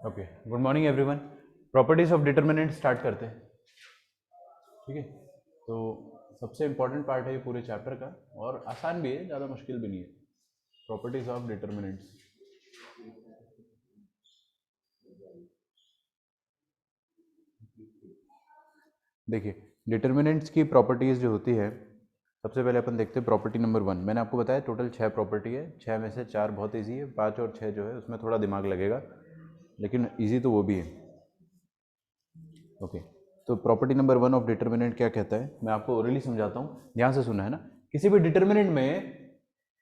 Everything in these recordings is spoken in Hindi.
Okay, good morning everyone. Properties of determinant start करते हैं। ठीक है, तो सबसे इम्पॉर्टेंट पार्ट है ये पूरे चैप्टर का, और आसान भी है, ज़्यादा मुश्किल भी नहीं है। Properties of determinants. देखिए, डिटर्मिनेंट्स की प्रॉपर्टीज़ जो होती है, सबसे पहले अपन देखते हैं प्रॉपर्टी नंबर 1। मैंने आपको बताया टोटल 6 प्रॉपर्टी है, 6 में से 4 बहुत ईजी है, 5 और 6 जो है उसमें थोड़ा दिमाग लगेगा, लेकिन ईजी तो वो भी है। ओके, तो प्रॉपर्टी नंबर 1 ऑफ डिटर्मिनेंट क्या कहता है, मैं आपको ओरली समझाता हूँ, ध्यान से सुना है ना। किसी भी डिटर्मिनेंट में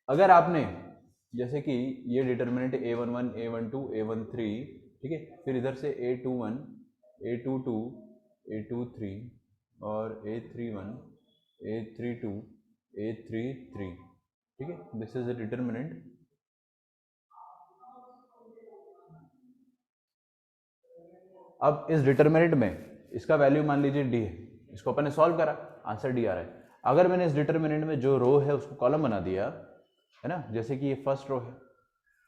अगर आपने, जैसे कि ये डिटर्मिनेंट a11, a12, a13, ठीक है, फिर इधर से a21, a22, a23 और a31, a32, a33, ठीक है, दिस इज द डिटर्मिनेंट। अब इस डिटर्मिनेंट में इसका वैल्यू मान लीजिए डी है, इसको अपन ने सॉल्व करा, आंसर डी आ रहा है। अगर मैंने इस डिटर्मिनेंट में जो रो है उसको कॉलम बना दिया है ना, जैसे कि ये फर्स्ट रो है,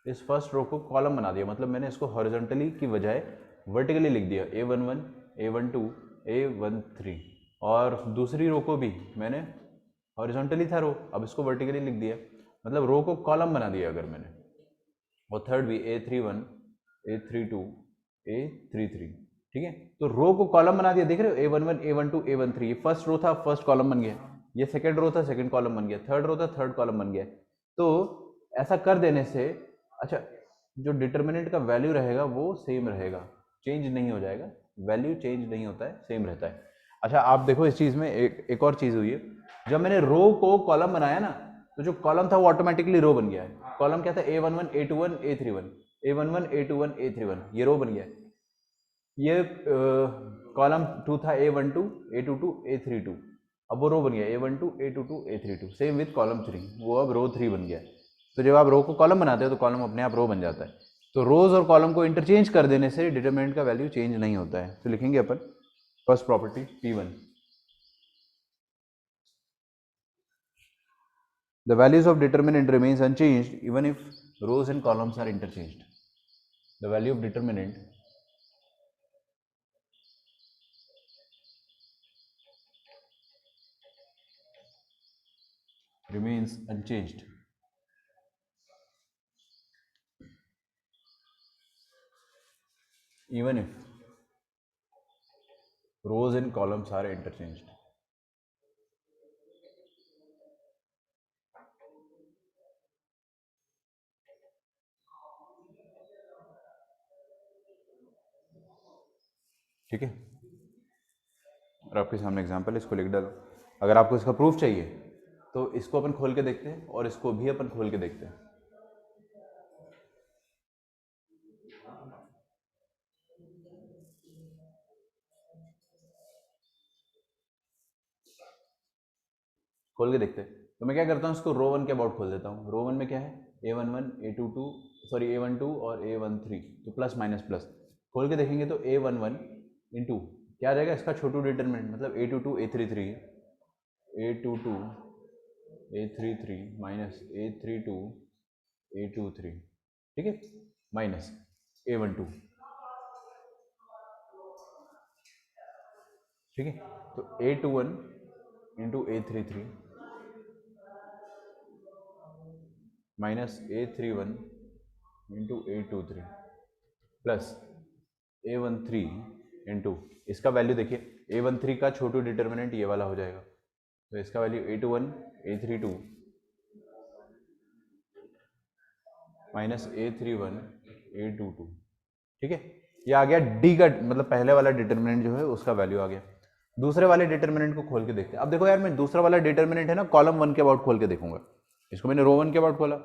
इस फर्स्ट रो को कॉलम बना दिया, मतलब मैंने इसको हॉरिजॉन्टली की बजाय वर्टिकली लिख दिया, a11, a12, a13, और दूसरी रो को भी मैंने हॉरिजॉन्टली था रो, अब इसको वर्टिकली लिख दिया, मतलब रो को कॉलम बना दिया अगर मैंने। और थर्ड भी a31, a32, a33, ठीक है, तो रो को कॉलम बना दिया, देख रहे हो, a11, a12, a13, ये फर्स्ट रो था, फर्स्ट कॉलम बन गया, ये सेकंड रो था, सेकंड कॉलम बन गया, थर्ड रो था, थर्ड कॉलम बन गया। तो ऐसा कर देने से, अच्छा, जो डिटर्मिनेंट का वैल्यू रहेगा वो सेम रहेगा, चेंज नहीं हो जाएगा, वैल्यू चेंज नहीं होता है, सेम रहता है। अच्छा, आप देखो इस चीज़ में एक और चीज़ हुई है, जब मैंने रो को कॉलम बनाया ना, तो जो कॉलम था वो ऑटोमेटिकली रो बन गया है। कॉलम क्या था, a11, a21, a31, a11, a21, a31, ये रो बन गया है। ये कॉलम 2 था, a12, a22, a32, अब वो रो बन गया a12, a22, a32, same with column 3, वो अब रो 3 बन गया। तो जब आप रो को कॉलम बनाते हो तो कॉलम अपने आप रो बन जाता है। तो रोज और कॉलम को इंटरचेंज कर देने से डिटरमिनेंट का वैल्यू चेंज नहीं होता है। तो लिखेंगे अपन first property P1, the values of determinant remains unchanged even if rows and columns are interchanged. The value of determinant remains unchanged even if rows and columns are interchanged. ठीक है, और आपके सामने एग्जांपल है, इसको लिख डालो। अगर आपको इसका प्रूफ चाहिए तो इसको अपन खोल के देखते हैं और इसको भी अपन खोल के देखते हैं। खोल के देखते हैं। तो मैं क्या करता हूँ, इसको रो 1 के अबाउट खोल देता हूँ। रो 1 में क्या है, a11, a22, सॉरी a12 और a13, तो प्लस माइनस प्लस। खोल के देखेंगे तो a11 इंटू क्या आ जाएगा, इसका छोटू डिटरमिनेंट, मतलब a22, a33, a22, a33 minus a32, a23, ठीक है, माइनस a12, ठीक है, तो a21 into a33 minus a31 into a23 plus a13 into, इसका वैल्यू देखिए, a13 का छोटू डिटर्मिनेंट ये वाला हो जाएगा, तो इसका value a21, a32 minus a31, a22, ठीक है, ये आ गया डी का, मतलब पहले वाला डिटर्मिनेंट जो है उसका वैल्यू आ गया। दूसरे वाले डिटर्मिनेंट को खोल के देखते हैं। अब देखो यार, मैं दूसरा वाला डिटर्मिनेंट है ना, कॉलम 1 के अबाउट खोल के देखूंगा। इसको मैंने रो 1 के अबाउट खोला,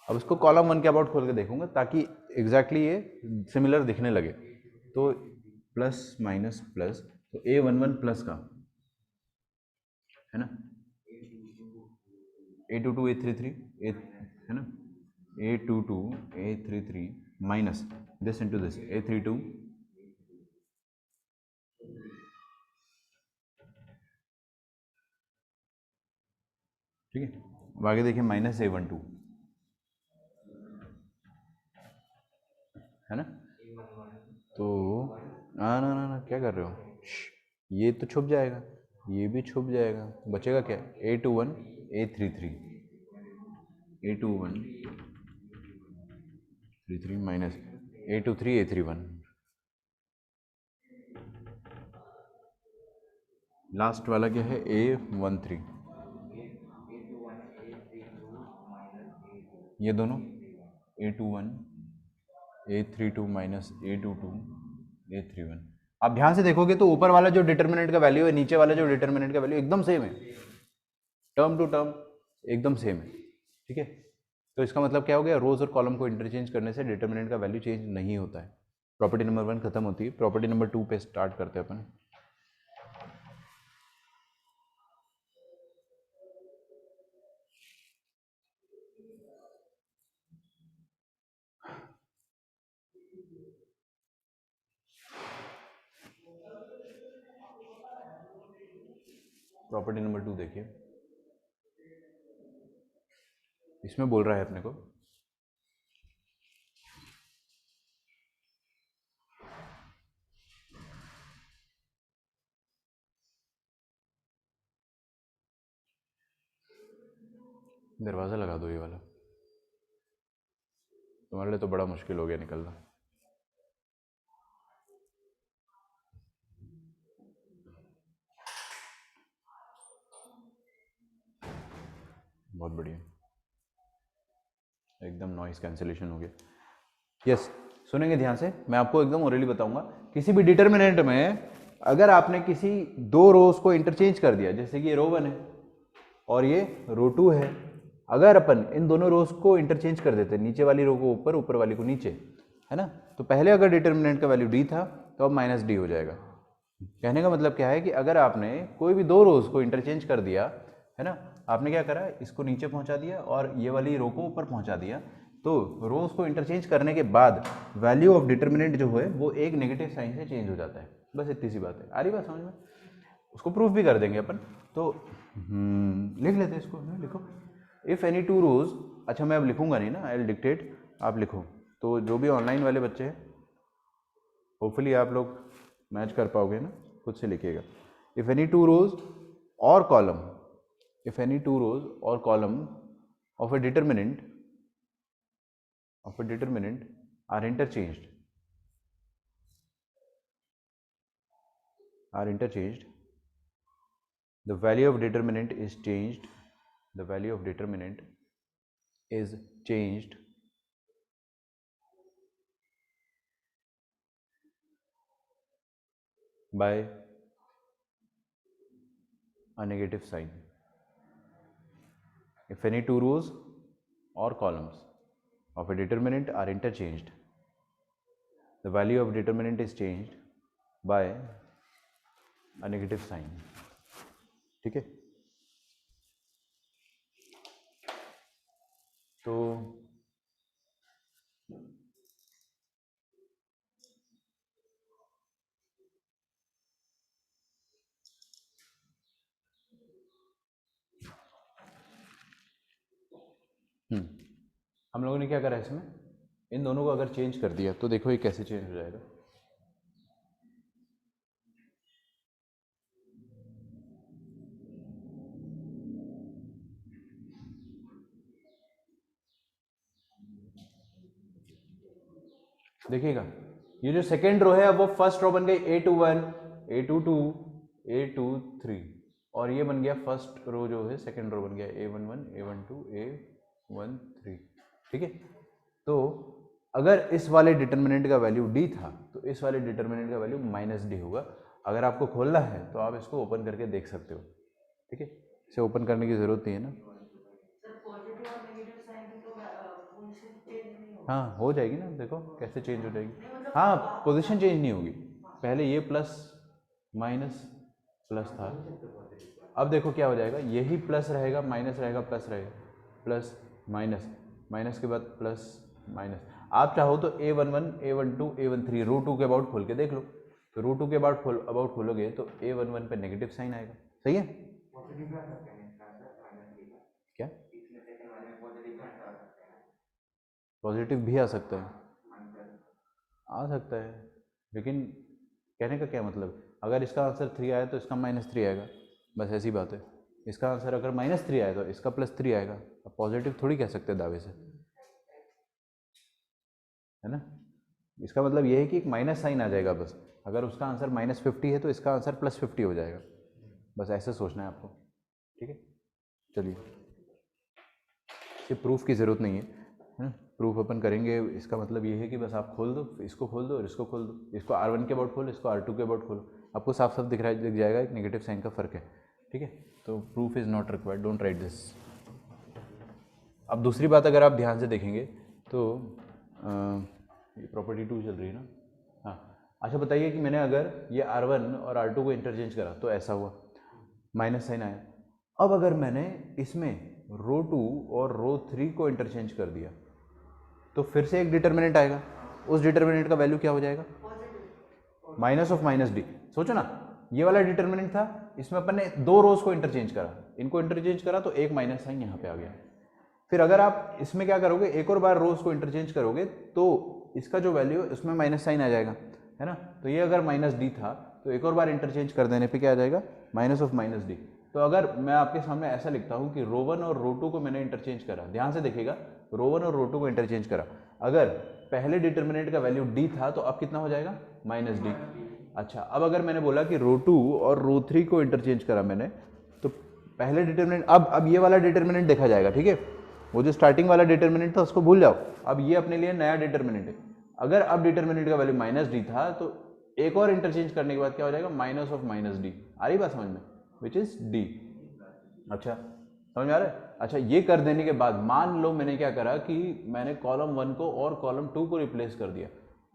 अब इसको कॉलम 1 के अबाउट खोल के देखूंगा, ताकि एग्जैक्टली ये सिमिलर दिखने लगे। तो प्लस माइनस प्लस, तो a11 प्लस का है ना, a22, a33, है ना, a22, a33 minus this into this a32, ठीक है, अब आगे देखिए माइनस a12, है ना, तो ना ना ना ना क्या कर रहे हो? ये तो छुप जाएगा, ये भी छुप जाएगा, बचेगा क्या? A21 A33, A21 33 minus A23 A31, last वाला क्या है? A13, ये दोनों A21 A32 minus A22 A31। आप ध्यान से देखोगे तो ऊपर वाला जो डिटर्मिनेंट का वैल्यू है, नीचे वाला जो डिटर्मिनेंट का वैल्यू एकदम सेम है, टर्म टू टर्म एकदम सेम है। ठीक है, तो इसका मतलब क्या हो गया? रोज और कॉलम को इंटरचेंज करने से डिटर्मिनेंट का वैल्यू चेंज नहीं होता है। प्रॉपर्टी नंबर 1 खत्म होती है, प्रॉपर्टी नंबर 2 पे स्टार्ट करते हैं अपन। प्रॉपर्टी नंबर 2 देखिए, इसमें बोल रहा है अपने को दरवाज़ा लगा दो ये वाला, तुम्हारे लिए तो बड़ा मुश्किल हो गया निकलना। बहुत बढ़िया, एकदम नॉइस कैंसिलेशन हो गया। यस, सुनेंगे ध्यान से, मैं आपको एकदम ओरली बताऊंगा। किसी भी डिटर्मिनेंट में अगर आपने किसी दो रोज को इंटरचेंज कर दिया, जैसे कि ये रो 1 है और ये रो 2 है, अगर अपन इन दोनों रोज को इंटरचेंज कर देते, नीचे वाली रो को ऊपर, ऊपर वाली को नीचे, है ना, तो पहले अगर डिटर्मिनेंट का वैल्यू डी था तो अब माइनस डी हो जाएगा। कहने का मतलब क्या है कि अगर आपने कोई भी दो रोज को इंटरचेंज कर दिया, है ना, आपने क्या करा, इसको नीचे पहुंचा दिया और ये वाली रो को ऊपर पहुंचा दिया, तो रोज को इंटरचेंज करने के बाद वैल्यू ऑफ डिटर्मिनेंट जो है वो एक नेगेटिव साइन से चेंज हो जाता है। बस इतनी सी बात है, आ रही बात समझ में? उसको प्रूफ भी कर देंगे अपन। तो लिख लेते हैं इसको, लिखो इफ एनी टू रोज। अच्छा मैं अब लिखूंगा नहीं ना, आई विल डिक्टेट, आप लिखो। तो जो भी ऑनलाइन वाले बच्चे हैं, होपफुली आप लोग मैच कर पाओगे ना, खुद से लिखिएगा। इफ एनी टू रोज और column, if any two rows और column of a determinant are interchanged the value of determinant is changed, the value of determinant is changed by a negative sign. If any two rows or columns of a determinant are interchanged, the value of determinant is changed by a negative sign. ठीक है, तो हम लोगों ने क्या करा इसमें, इन दोनों को अगर चेंज कर दिया तो देखो ये कैसे चेंज हो जाएगा। देखिएगा, ये जो सेकेंड रो है अब वो फर्स्ट रो बन गई A21 A22 A23, और ये बन गया फर्स्ट रो जो है सेकेंड रो बन गया A11 A12 A13। ठीक है, तो अगर इस वाले डिटर्मिनेंट का वैल्यू डी था तो इस वाले डिटर्मिनेंट का वैल्यू माइनस डी होगा। अगर आपको खोलना है तो आप इसको ओपन करके देख सकते हो। ठीक है, इसे ओपन करने की जरूरत नहीं है ना। हाँ हो जाएगी ना, देखो कैसे चेंज हो जाएगी। हाँ पोजीशन चेंज नहीं होगी, पहले ये प्लस माइनस प्लस था, अब देखो क्या हो जाएगा, यही प्लस रहेगा माइनस रहेगा प्लस रहेगा, प्लस माइनस, माइनस के बाद प्लस माइनस। आप चाहो तो A11 A12 A13 रो 2 के अबाउट खोल के देख लो, तो रो 2 के अबाउट खोलोगे तो A11 पे नेगेटिव साइन आएगा। सही है क्या? पॉजिटिव भी आ सकता है, आ सकता है, लेकिन कहने का क्या मतलब, अगर इसका आंसर 3 आया तो इसका -3 आएगा, बस ऐसी बात है। इसका आंसर अगर -3 आया तो इसका +3 आएगा। अब पॉजिटिव थोड़ी कह सकते दावे से, है ना। इसका मतलब ये है कि एक माइनस साइन आ जाएगा बस। अगर उसका आंसर -50 है तो इसका आंसर +50 हो जाएगा, बस ऐसे सोचना है आपको, ठीक है। चलिए, सिर्फ प्रूफ की ज़रूरत नहीं है, प्रूफ अपन करेंगे। इसका मतलब ये है कि बस आप खोल दो, इसको खोल दो और इसको खोल दो, इसको R1 के अबाउट खोलो, इसको R2 के अबाउट खोलो, आपको साफ साफ दिख जाएगा एक नेगेटिव साइन का फ़र्क है, ठीक है। तो proof is not required, don't write this. अब दूसरी बात अगर आप ध्यान से देखेंगे तो ये प्रॉपर्टी 2 चल रही है ना, हाँ। अच्छा बताइए कि मैंने अगर ये R1 और R2 को इंटरचेंज करा तो ऐसा हुआ, माइनस साइन आया। अब अगर मैंने इसमें रो 2 और रो 3 को इंटरचेंज कर दिया तो फिर से एक डिटर्मिनेंट आएगा, उस डिटर्मिनेंट का वैल्यू क्या हो जाएगा, -(-d). सोचो ना, ये वाला डिटर्मिनेंट था, इसमें अपन ने 2 रोज को इंटरचेंज करा, इनको इंटरचेंज करा तो एक माइनस साइन यहाँ पे आ गया। फिर अगर आप इसमें क्या करोगे, एक और बार रोज को इंटरचेंज करोगे तो इसका जो वैल्यू है उसमें माइनस साइन आ जाएगा, है ना। तो ये अगर -d था तो एक और बार इंटरचेंज कर देने पे क्या आ जाएगा, -(-d). तो अगर मैं आपके सामने ऐसा लिखता हूँ कि रो 1 और रो 2 को मैंने इंटरचेंज करा, ध्यान से देखिएगा, रो 1 और रो 2 को इंटरचेंज करा, अगर पहले डिटर्मिनेंट का वैल्यू d था तो अब कितना हो जाएगा, -d। अच्छा, अब अगर मैंने बोला कि रो 2 और रो 3 को इंटरचेंज करा मैंने, तो पहले डिटर्मिनेंट, अब ये वाला डिटर्मिनेंट देखा जाएगा, ठीक है। वो जो स्टार्टिंग वाला डिटर्मिनेंट था उसको भूल जाओ, अब ये अपने लिए नया डिटर्मिनेंट है। अगर अब डिटर्मिनेंट का वैल्यू -d था तो एक और इंटरचेंज करने के बाद क्या हो जाएगा, -(-d). आ रही बात समझ में, विच इज d। अच्छा, समझ में आ रहा है। अच्छा, ये कर देने के बाद मान लो मैंने क्या करा कि मैंने कॉलम 1 को और कॉलम 2 को रिप्लेस कर दिया,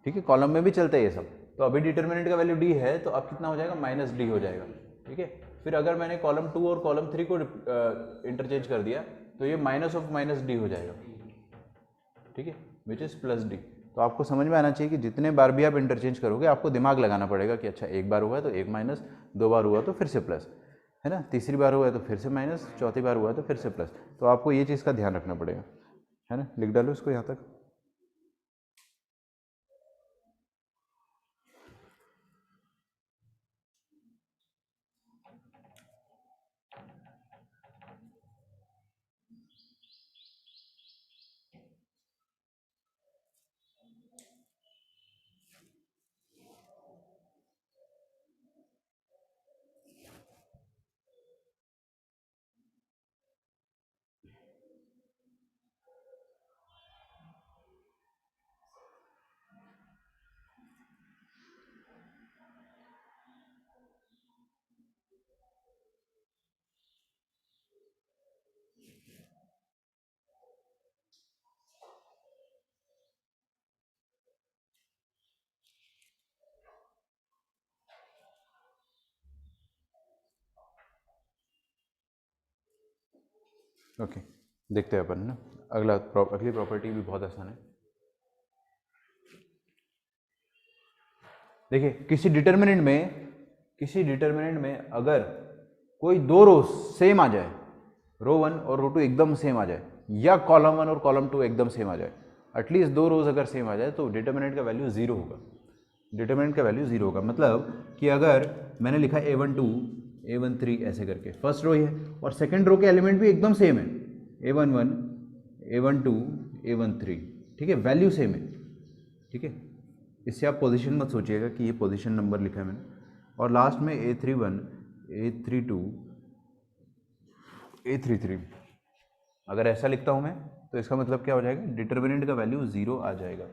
ठीक है, कॉलम में भी चलता है ये सब। तो अभी डिटर्मिनेंट का वैल्यू d है तो अब कितना हो जाएगा, -d हो जाएगा, ठीक है। फिर अगर मैंने कॉलम 2 और कॉलम 3 को इंटरचेंज कर दिया तो ये -(-d) हो जाएगा, ठीक है, विच इज +d। तो आपको समझ में आना चाहिए कि जितने बार भी आप इंटरचेंज करोगे आपको दिमाग लगाना पड़ेगा कि अच्छा एक बार हुआ है तो एक माइनस, 2 बार हुआ तो फिर से प्लस, है ना, तीसरी बार हुआ है तो फिर से माइनस, चौथी बार हुआ है तो फिर से प्लस। तो आपको ये चीज़ का ध्यान रखना पड़ेगा, है ना। लिख डालो इसको यहाँ तक। ओके, देखते हैं अपन ना अगली प्रॉपर्टी भी बहुत आसान है। देखिए, किसी डिटर्मिनेंट में अगर कोई 2 रो सेम आ जाए, रो 1 और रो 2 एकदम सेम आ जाए, या कॉलम 1 और कॉलम 2 एकदम सेम आ जाए, एटलीस्ट 2 रोज अगर सेम आ जाए तो डिटर्मिनेंट का वैल्यू 0 होगा। डिटर्मिनेंट का वैल्यू 0 होगा, मतलब कि अगर मैंने लिखा A12 A13 ऐसे करके, फर्स्ट रो ही है और सेकंड रो के एलिमेंट भी एकदम सेम है, A11 A12 A13, ठीक है, वैल्यू सेम है, ठीक है। इससे आप पोजीशन मत सोचिएगा कि ये पोजीशन नंबर लिखा है मैंने, और लास्ट में A31 A32 A33, अगर ऐसा लिखता हूँ मैं तो इसका मतलब क्या हो जाएगा, डिटर्मिनेंट का वैल्यू 0 आ जाएगा,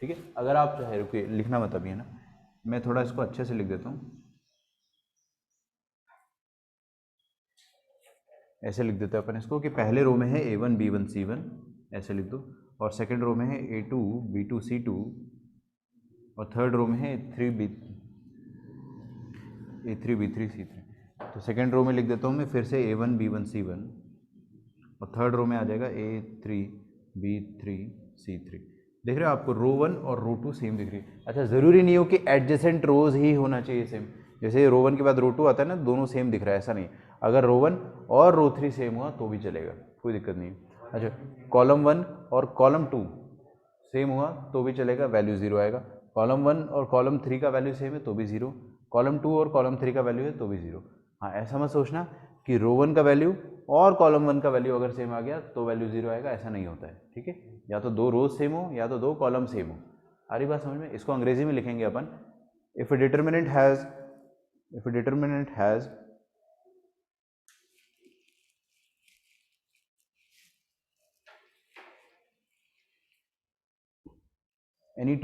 ठीक है। अगर आप चाहे, रुकिए लिखना मत अभी, है ना, मैं थोड़ा इसको अच्छे से लिख देता हूँ, ऐसे लिख देते हैं अपन इसको कि पहले रो में है A1 B1 C1, ऐसे लिख दो, और सेकंड रो में है A2 B2 C2, और थर्ड रो में है A3 B3 C3। तो सेकंड रो में लिख देता हूँ मैं फिर से A1 B1 C1, और थर्ड रो में आ जाएगा A3 B3 C3। देख रहे हो, आपको रो 1 और रो 2 सेम दिख रही है। अच्छा, ज़रूरी नहीं हो कि एडजेसेंट रोज ही होना चाहिए सेम, जैसे रो 1 के बाद रो 2 आता है ना, दोनों सेम दिख रहा है, ऐसा नहीं। अगर रो 1 और रो 3 सेम हुआ तो भी चलेगा, कोई दिक्कत नहीं है। अच्छा, कॉलम 1 और कॉलम 2 सेम हुआ तो भी चलेगा, वैल्यू 0 आएगा। कॉलम 1 और कॉलम 3 का वैल्यू सेम है तो भी 0, कॉलम 2 और कॉलम 3 का वैल्यू है तो भी 0। हाँ, ऐसा मत सोचना कि रो 1 का वैल्यू और कॉलम 1 का वैल्यू अगर सेम आ गया तो वैल्यू 0 आएगा, ऐसा नहीं होता है, ठीक है। या तो दो रोज सेम हो या तो दो कॉलम सेम हो। आ रही बात समझ में? इसको अंग्रेजी में लिखेंगे अपन, if a determinant has any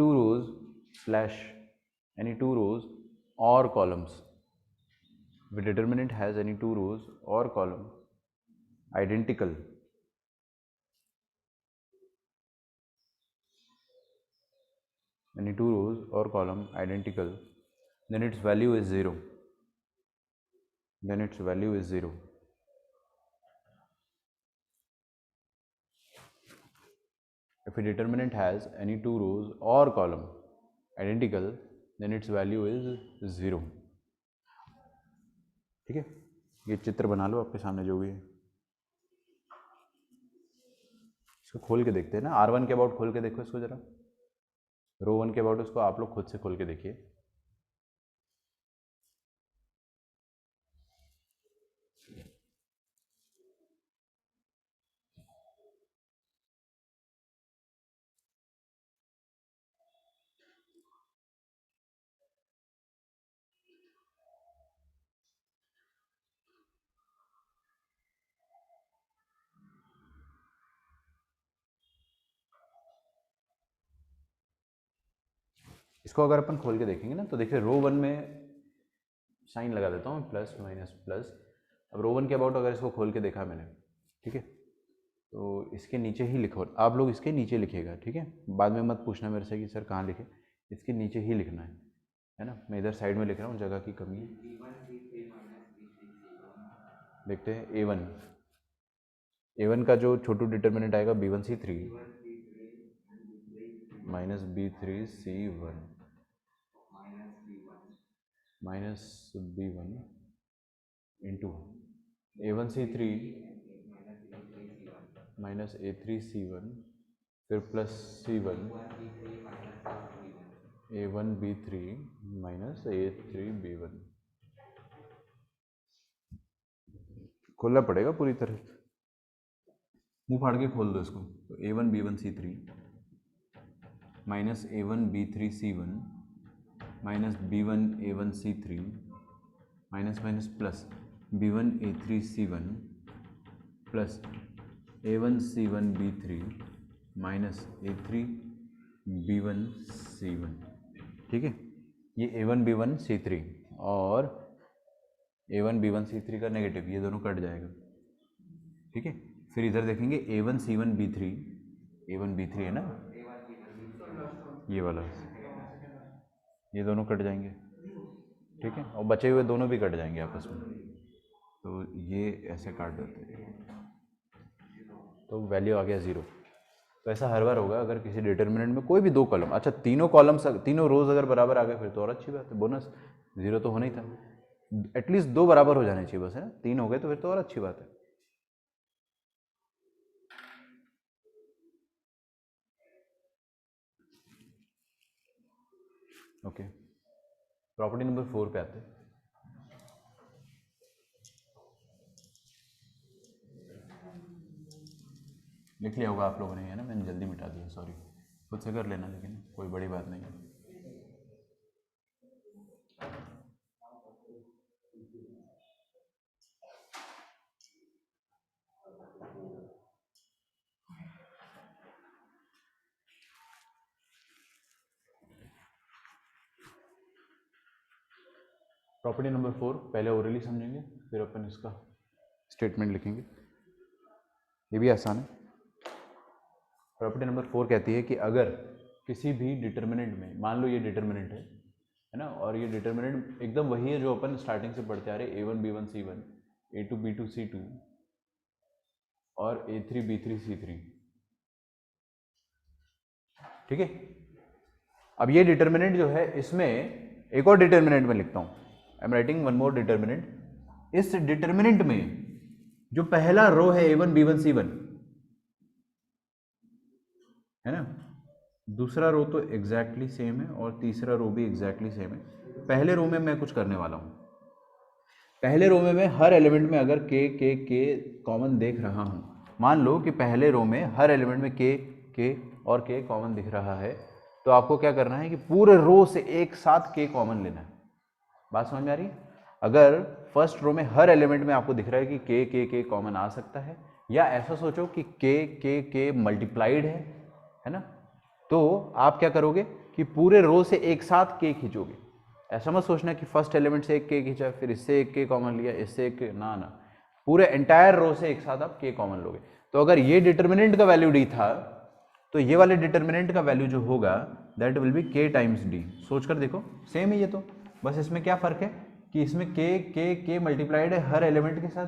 two rows or columns. If a determinant has any two rows or column identical, then its value is 0. If a determinant has any two rows or column identical, then its value is 0. ठीक है, ये चित्र बना लो आपके सामने जो भी है, इसको खोल के देखते हैं ना। R1 के अबाउट खोल के देखो इसको जरा, रो 1 के अबाउट उसको आप लोग खुद से खोल के देखिए। इसको अगर अपन खोल के देखेंगे ना तो देखिए रो 1 में साइन लगा देता हूँ, प्लस माइनस प्लस। अब रो 1 के अबाउट अगर इसको खोल के देखा मैंने, ठीक है, तो इसके नीचे ही लिखो आप लोग, इसके नीचे लिखिएगा, ठीक है। बाद में मत पूछना मेरे से कि सर कहाँ लिखे, इसके नीचे ही लिखना है ना। मैं इधर साइड में लिख रहा हूँ, जगह की कमी है। देखते हैं A1 का जो छोटू डिटर्मिनेंट आएगा B1C3 minus B3C1 minus B1 into A1C3 minus A3C1 फिर plus C1 A1B3 minus A3B1। खोलना पड़ेगा पूरी तरह, मुंह फाड़ के खोल दो इसको। तो A1B1C3 minus A1B3C1 minus B1A1C3 minus minus plus B1A3C1 plus A1C1B3 minus A3B1C1, ठीक है। ये A1B1C3 और A1B1C3 का नेगेटिव, ये दोनों कट जाएगा, ठीक है। फिर इधर देखेंगे A1C1B3, A1B3 है ना, ये वाला, ये दोनों कट जाएंगे, ठीक है, और बचे हुए दोनों भी कट जाएंगे आपस में, तो ये ऐसे काट देते हैं, तो वैल्यू आ गया 0। तो ऐसा हर बार होगा अगर किसी डिटर्मिनेंट में कोई भी दो कॉलम, अच्छा तीनों कॉलम्स तीनों रोज अगर बराबर आ गए फिर तो और अच्छी बात है, बोनस। 0 तो होना ही था, एटलीस्ट दो बराबर हो जाने चाहिए बस, है ना। 3 हो गए तो फिर तो और अच्छी बात है। ओके, प्रॉपर्टी नंबर 4 पे आते हैं। लिख लिया होगा आप लोगों ने, है ना, मैंने जल्दी मिटा दिया, सॉरी, खुद से कर लेना, लेकिन कोई बड़ी बात नहीं है। प्रॉपर्टी नंबर 4 पहले ओरली समझेंगे, फिर अपन इसका स्टेटमेंट लिखेंगे, ये भी आसान है। प्रॉपर्टी नंबर 4 कहती है कि अगर किसी भी डिटर्मिनेंट में, मान लो ये डिटर्मिनेंट है ना, और ये डिटर्मिनेंट एकदम वही है जो अपन स्टार्टिंग से पढ़ते आ रहे, A1B1C1 A2B2C2 और A3B3C3, ठीक है। अब ये डिटर्मिनेंट जो है, इसमें एक और डिटर्मिनेंट में लिखता हूं, I am writing one more determinant. इस डिटर्मिनेंट में जो पहला रो है A1B1C1, है ना, दूसरा रो तो एग्जैक्टली सेम है और तीसरा रो भी एग्जैक्टली सेम है। पहले रो में मैं कुछ करने वाला हूँ। पहले रो में मैं हर एलिमेंट में अगर के कॉमन देख रहा हूँ, मान लो कि पहले रो में हर एलिमेंट में के और के कॉमन दिख रहा है, तो आपको क्या करना है कि पूरे रो से एक साथ के कॉमन लेना है। बात समझ में आ रही है? अगर फर्स्ट रो में हर एलिमेंट में आपको दिख रहा है कि के कॉमन आ सकता है, या ऐसा सोचो कि के मल्टीप्लाइड है ना, तो आप क्या करोगे कि पूरे रो से एक साथ के खींचोगे। ऐसा मत सोचना कि फर्स्ट एलिमेंट से एक के खींचा, फिर इससे एक के कॉमन लिया, इससे एक ना, पूरे एंटायर रो से एक साथ आप के कॉमन लोगे। तो अगर ये डिटर्मिनेंट का वैल्यू डी था, तो ये वाले डिटर्मिनेंट का वैल्यू जो होगा दैट विल बी के टाइम्स डी। सोच कर देखो, सेम है ये तो, बस इसमें क्या फ़र्क है कि इसमें के मल्टीप्लाइड है हर एलिमेंट के साथ,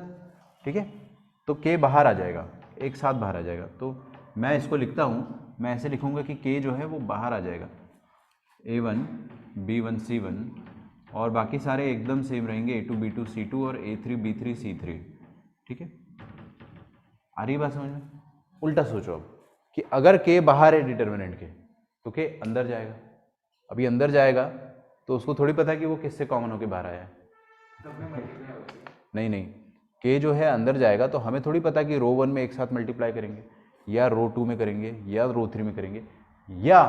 ठीक है। तो के बाहर आ जाएगा, एक साथ बाहर आ जाएगा। तो मैं इसको लिखता हूँ, मैं ऐसे लिखूँगा कि के जो है वो बाहर आ जाएगा, A1 B1 C1, और बाकी सारे एकदम सेम रहेंगे, A2 B2 C2 और A3 B3 C3, ठीक है। आ रही बात समझ में? उल्टा सोचो अब कि अगर के बाहर है डिटर्मिनेंट के, तो के अंदर जाएगा। अभी अंदर जाएगा तो उसको थोड़ी पता है कि वो किससे कॉमन होके बाहर आया है। नहीं, के जो है अंदर जाएगा तो हमें थोड़ी पता कि रो 1 में एक साथ मल्टीप्लाई करेंगे, या रो 2 में करेंगे, या रो 3 में करेंगे, या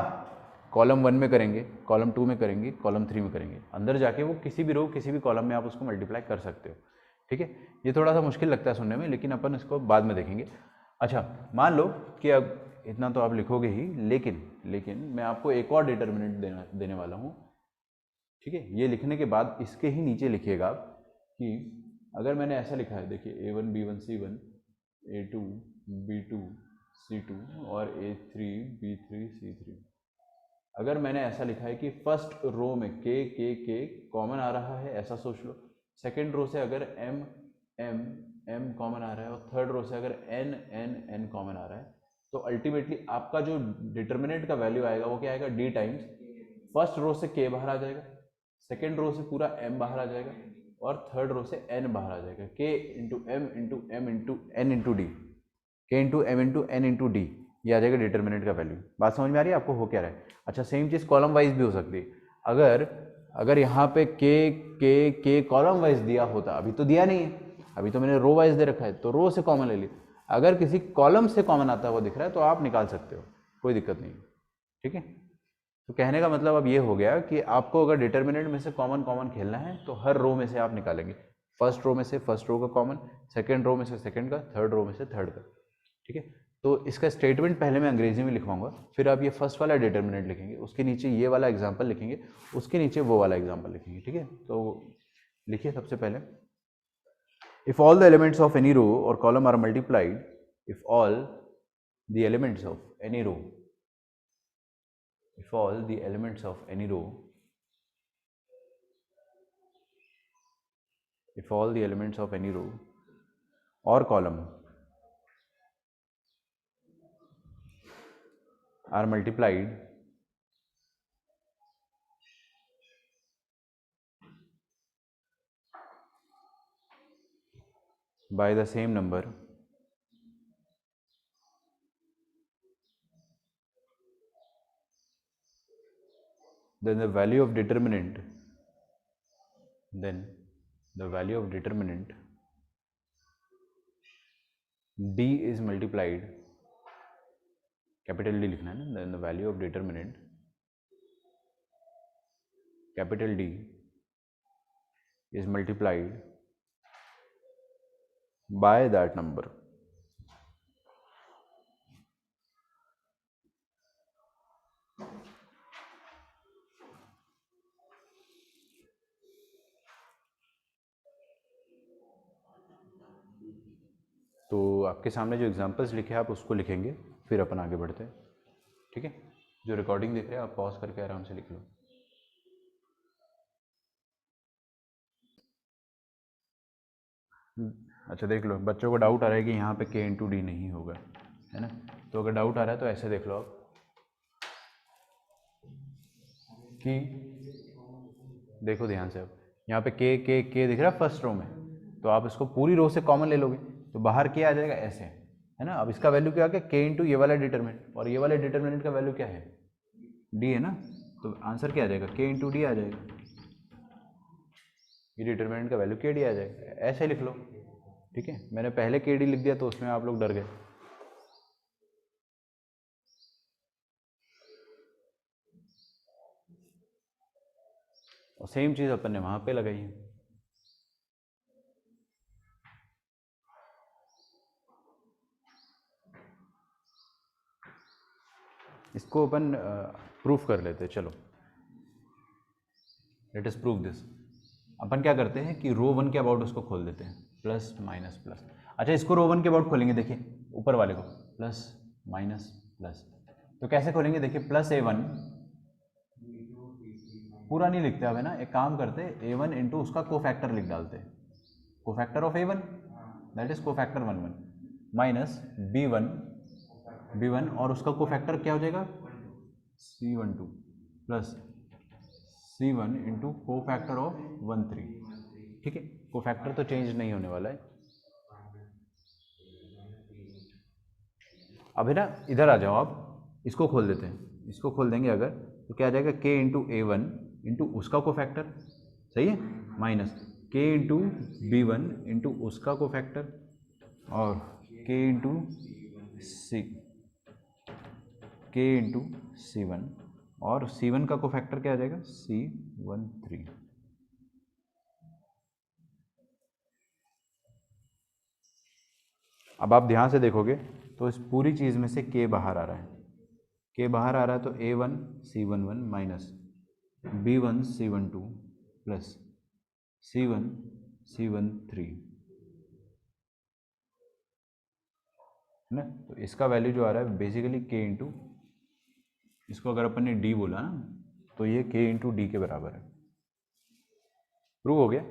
कॉलम 1 में करेंगे, कॉलम 2 में करेंगे, कॉलम 3 में करेंगे। अंदर जाके वो किसी भी रो किसी भी कॉलम में आप उसको मल्टीप्लाई कर सकते हो, ठीक है। ये थोड़ा सा मुश्किल लगता है सुनने में, लेकिन अपन इसको बाद में देखेंगे। अच्छा, मान लो कि अब इतना तो आप लिखोगे ही, लेकिन मैं आपको एक और डिटर्मिनेंट देने वाला हूँ, ठीक है। ये लिखने के बाद इसके ही नीचे लिखिएगा कि अगर मैंने ऐसा लिखा है, देखिए A1 B1 C1, A2 B2 C2 और A3 B3 C3, अगर मैंने ऐसा लिखा है कि फर्स्ट रो में के कॉमन आ रहा है, ऐसा सोच लो। सेकेंड रो से अगर एम कॉमन आ रहा है, और थर्ड रो से अगर एन कॉमन आ रहा है, तो अल्टीमेटली आपका जो डिटर्मिनेंट का वैल्यू आएगा वो क्या आएगा, डी टाइम्स फर्स्ट रो से के बाहर आ जाएगा, सेकेंड रो से पूरा एम बाहर आ जाएगा, और थर्ड रो से एन बाहर आ जाएगा। K into M into N into D, K into M into N into D, ये आ जाएगा डिटर्मिनेंट का वैल्यू। बात समझ में आ रही है आपको हो क्या रहा है? अच्छा, सेम चीज़ कॉलम वाइज भी हो सकती है। अगर यहाँ पे के कॉलम वाइज दिया होता, अभी तो दिया नहीं है, अभी तो मैंने रो वाइज दे रखा है, तो रो से कॉमन ले ली। अगर किसी कॉलम से कॉमन आता हुआ दिख रहा है तो आप निकाल सकते हो, कोई दिक्कत नहीं, ठीक है। तो कहने का मतलब अब ये हो गया कि आपको अगर डिटर्मिनेंट में से कॉमन खेलना है तो हर रो में से आप निकालेंगे। फर्स्ट रो में से फर्स्ट रो का कॉमन, सेकेंड रो में से सेकेंड का, थर्ड रो में से थर्ड का, ठीक है। तो इसका स्टेटमेंट पहले मैं अंग्रेजी में लिखवाऊंगा, फिर आप ये फर्स्ट वाला डिटर्मिनेंट लिखेंगे, उसके नीचे ये वाला एग्जाम्पल लिखेंगे, उसके नीचे वो वाला एग्जाम्पल लिखेंगे, ठीक है। तो लिखिए सबसे पहले, if all the elements of any row और column are multiplied, if all the elements of any row, if all the elements of any row, if all the elements of any row or column are multiplied by the same number, then the value of determinant d is multiplied, capital D लिखना है ना, then the value of determinant capital D is multiplied by that number. तो आपके सामने जो एग्जांपल्स लिखे हैं आप उसको लिखेंगे, फिर अपन आगे बढ़ते हैं, ठीक है। जो रिकॉर्डिंग देख रहे हैं आप पॉज करके आराम से लिख लो। अच्छा देख लो, बच्चों को डाउट आ रहा है कि यहाँ पे के इंटू डी नहीं होगा, है ना। तो अगर डाउट आ रहा है तो ऐसे देख लो आप कि देखो ध्यान से, अब यहाँ पे के दिख रहा है फर्स्ट रो में, तो आप इसको पूरी रो से कॉमन ले लोगे तो बाहर के आ जाएगा ऐसे, है ना। अब इसका वैल्यू क्या आ गया, के इंटू ये वाला डिटर्मिनेंट, और ये वाले डिटर्मिनेंट का वैल्यू क्या है, डी है ना, तो आंसर क्या आ जाएगा, के इंटू डी आ जाएगा। ये डिटर्मिनेंट का वैल्यू के डी आ जाएगा, ऐसे लिख लो। ठीक है, मैंने पहले के डी लिख दिया तो उसमें आप लोग डर गए। और सेम चीज़ अपन ने वहाँ पे लगाई है। इसको अपन प्रूफ कर लेते हैं, चलो लेट अस प्रूव दिस। अपन क्या करते हैं कि रो वन के अबाउट उसको खोल देते हैं, प्लस माइनस प्लस। अच्छा, इसको रो वन के अबाउट खोलेंगे, देखिए ऊपर वाले को, प्लस माइनस प्लस। तो कैसे खोलेंगे, देखिए प्लस A1, पूरा नहीं लिखते अब है ना, एक काम करते A1 इंटू उसका कोफैक्टर लिख डालते, cofactor of A1 that is cofactor 1 1 minus B1 और उसका कोफैक्टर क्या हो जाएगा C12 plus C1 into cofactor of 1 3। ठीक है, कोफैक्टर तो चेंज नहीं होने वाला है। अब है ना, इधर आ जाओ आप, इसको खोल देते हैं, इसको खोल देंगे अगर, तो क्या आ जाएगा K इंटू A1 इंटू उसका कोफैक्टर, सही है, minus K into B1 into उसका कोफैक्टर और K इंटू C1 और C1 का कोफैक्टर क्या आ जाएगा C13। अब आप ध्यान से देखोगे तो इस पूरी चीज़ में से K बाहर आ रहा है, K बाहर आ रहा है, तो A1 C11 minus B1 C12 plus C1 C13 है ना। तो इसका वैल्यू जो आ रहा है बेसिकली K इंटू, इसको अगर अपन ने D बोला ना तो ये K इंटू डी के बराबर है। प्रूव हो गया।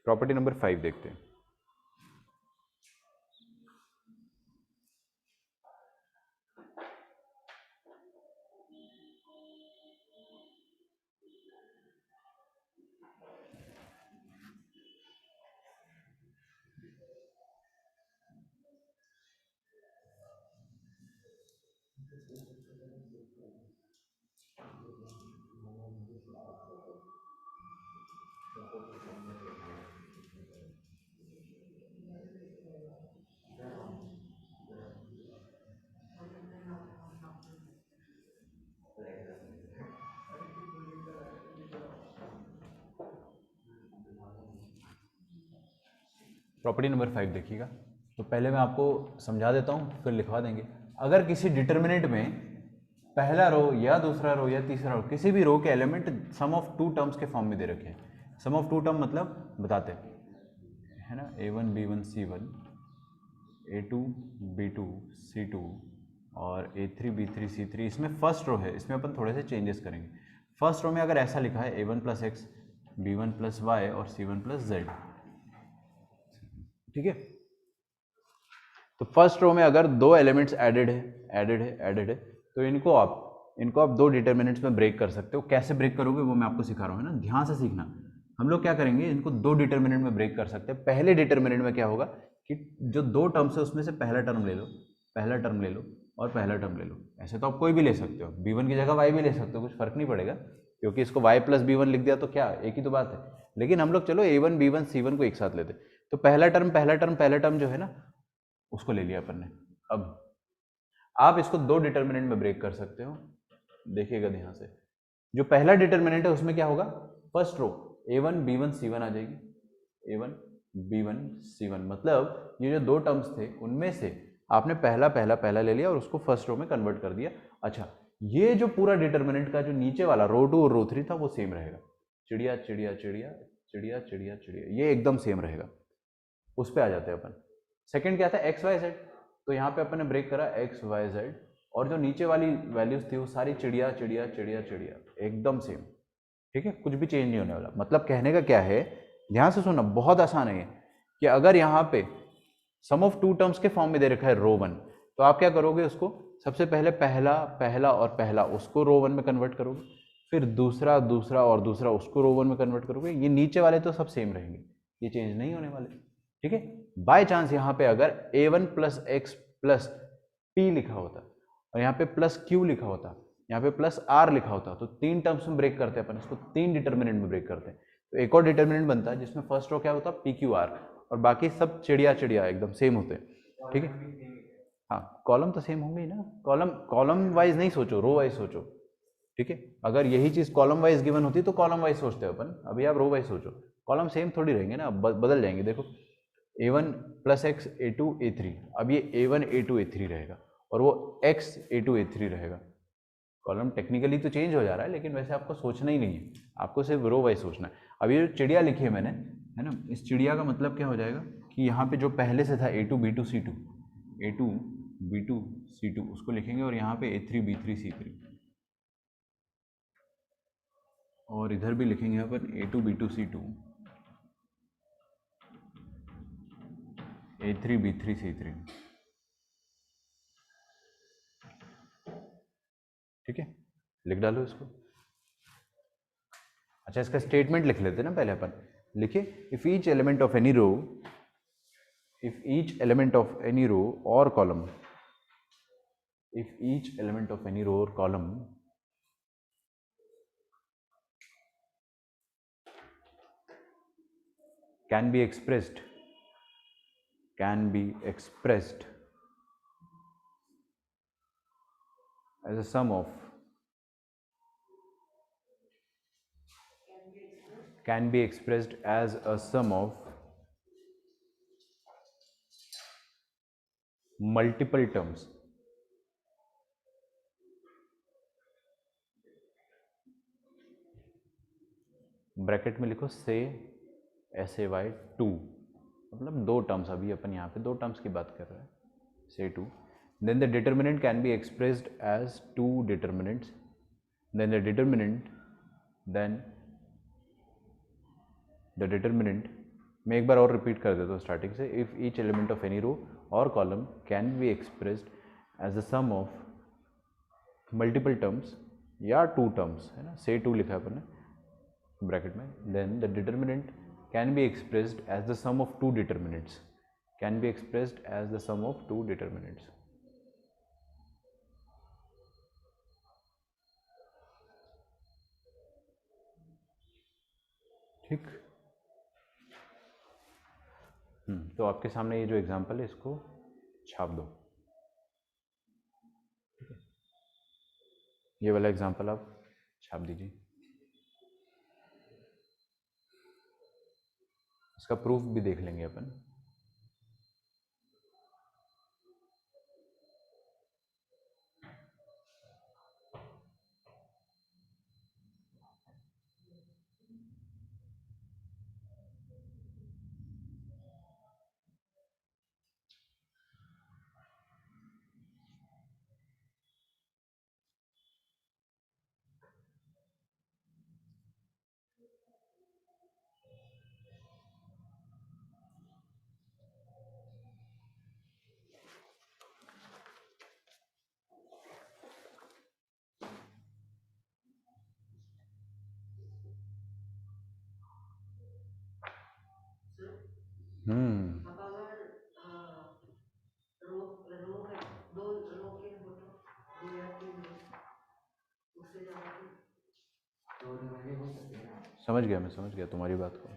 प्रॉपर्टी नंबर 5 देखते हैं। प्रॉपर्टी नंबर 5 देखिएगा। तो पहले मैं आपको समझा देता हूँ, फिर लिखवा देंगे। अगर किसी डिटर्मिनेंट में पहला रो या दूसरा रो या तीसरा रो, किसी भी रो के element sum of two terms के फॉर्म में दे रखे हैं। सम ऑफ टू टर्म मतलब बताते है ना, A1 B1 C1, A2 B2 C2 और A3 B3 C3। इसमें फर्स्ट रो है, इसमें अपन थोड़े से चेंजेस करेंगे। फर्स्ट रो में अगर ऐसा लिखा है A1 plus x, B1 plus y और C1 प्लस जेड, ठीक है। तो फर्स्ट रो में अगर दो एलिमेंट्स एडेड है तो इनको आप दो डिटर्मिनेंट्स में ब्रेक कर सकते हो। कैसे ब्रेक करोगे वो मैं आपको सिखा रहा हूँ, है ना, ध्यान से सीखना। हम लोग क्या करेंगे, इनको दो डिटर्मिनेंट में ब्रेक कर सकते हैं। पहले डिटर्मिनेंट में क्या होगा कि जो दो टर्म्स है उसमें से पहला टर्म ले लो और पहला टर्म ले लो। ऐसे तो आप कोई भी ले सकते हो, B1 की जगह Y भी ले सकते हो, कुछ फर्क नहीं पड़ेगा, क्योंकि इसको Y प्लस B1 लिख दिया तो क्या, एक ही तो बात है। लेकिन हम लोग चलो A1 B1 C1 को एक साथ लेते, तो पहला टर्म जो है ना उसको ले लिया अपन ने। अब आप इसको दो डिटर्मिनेंट में ब्रेक कर सकते हो, देखिएगा ध्यान से। जो पहला डिटर्मिनेंट है उसमें क्या होगा, first row A1 B1 C1 आ जाएगी, A1 B1 C1, मतलब ये जो दो टर्म्स थे उनमें से आपने पहला ले लिया और उसको फर्स्ट रो में कन्वर्ट कर दिया। अच्छा, ये जो पूरा डिटर्मिनेंट का जो नीचे वाला रो 2 और रो 3 था वो सेम रहेगा, चिड़िया चिड़िया चिड़िया चिड़िया चिड़िया चिड़िया, ये एकदम सेम रहेगा। उस पर आ जाते हैं अपन। सेकंड क्या था, एक्स वाई जेड, तो यहाँ पे अपन ने ब्रेक करा एक्स वाई जेड, और जो नीचे वाली वैल्यूज थी वो सारी चिड़िया चिड़िया चिड़िया चिड़िया, एकदम सेम। ठीक है, कुछ भी चेंज नहीं होने वाला। मतलब कहने का क्या है, ध्यान से सुनना, बहुत आसान है ये, कि अगर यहाँ पे सम ऑफ टू टर्म्स के फॉर्म में दे रखा है रो वन, तो आप क्या करोगे, उसको सबसे पहले पहला पहला और पहला उसको रो 1 में कन्वर्ट करोगे, फिर दूसरा दूसरा और दूसरा उसको रो 1 में कन्वर्ट करोगे। ये नीचे वाले तो सब सेम रहेंगे, ये चेंज नहीं होने वाले, ठीक है। बाय चांस यहाँ पे अगर a1 plus x plus P लिखा होता और यहाँ पे प्लस क्यू लिखा होता, यहाँ पे प्लस आर लिखा होता, तो 3 टर्म्स में ब्रेक करते हैं अपन इसको, 3 डिटर्मिनेंट में ब्रेक करते हैं। तो एक और डिटर्मिनेंट बनता है जिसमें फर्स्ट रो क्या होता है, पी क्यू आर, और बाकी सब चिड़िया चिड़िया एकदम सेम होते हैं, ठीक है। हाँ, कॉलम तो सेम होंगे ही ना, कॉलम वाइज नहीं सोचो, रो वाइज सोचो, ठीक है। अगर यही चीज कॉलम वाइज गिवन होती तो कॉलम वाइज सोचते हो अपन, अभी आप रो वाइज सोचो। कॉलम सेम थोड़ी रहेंगे ना, बदल जाएंगे। देखो a1 plus x a2 a3, अब ये a1 a2 a3 रहेगा और वो x a2 a3 रहेगा। कॉलम टेक्निकली तो चेंज हो जा रहा है, लेकिन वैसे आपको सोचना ही नहीं है, आपको सिर्फ रो वाइज सोचना है। अब ये जो चिड़िया लिखी है मैंने, है ना, इस चिड़िया का मतलब क्या हो जाएगा कि यहाँ पे जो पहले से था a2 b2 c2, a2 b2 c2 उसको लिखेंगे, और यहाँ पे a3 b3 c3, और इधर भी लिखेंगे अपन a2 b2 c2, a3 b3 c3, ठीक है। लिख डालो इसको। अच्छा, इसका स्टेटमेंट लिख लेते हैं ना पहले अपन। लिखिए, if each element of any row, if each element of any row or column, if each element of any row or column can be expressed as a sum of, can be expressed as a sum of multiple terms, bracket में लिखो say SAY2, मतलब 2 टर्म्स, अभी अपन यहाँ पे 2 टर्म्स की बात कर रहे हैं, say 2, then the determinant can be expressed as 2 determinants, then the determinant मैं एक बार और रिपीट कर देता हूँ स्टार्टिंग से। If each element of any row और column can be expressed as the sum of multiple terms या 2 टर्म्स, है ना, से 2 लिखा है अपन ने ब्रैकेट में, then the determinant can be expressed as the sum of 2 determinants, can be expressed as the sum of 2 determinants. ठीक। तो आपके सामने ये जो एग्जांपल है इसको छाप दो, ये वाला एग्जांपल आप छाप दीजिए। इसका प्रूफ भी देख लेंगे अपन। समझ गया, मैं समझ गया तुम्हारी बात को।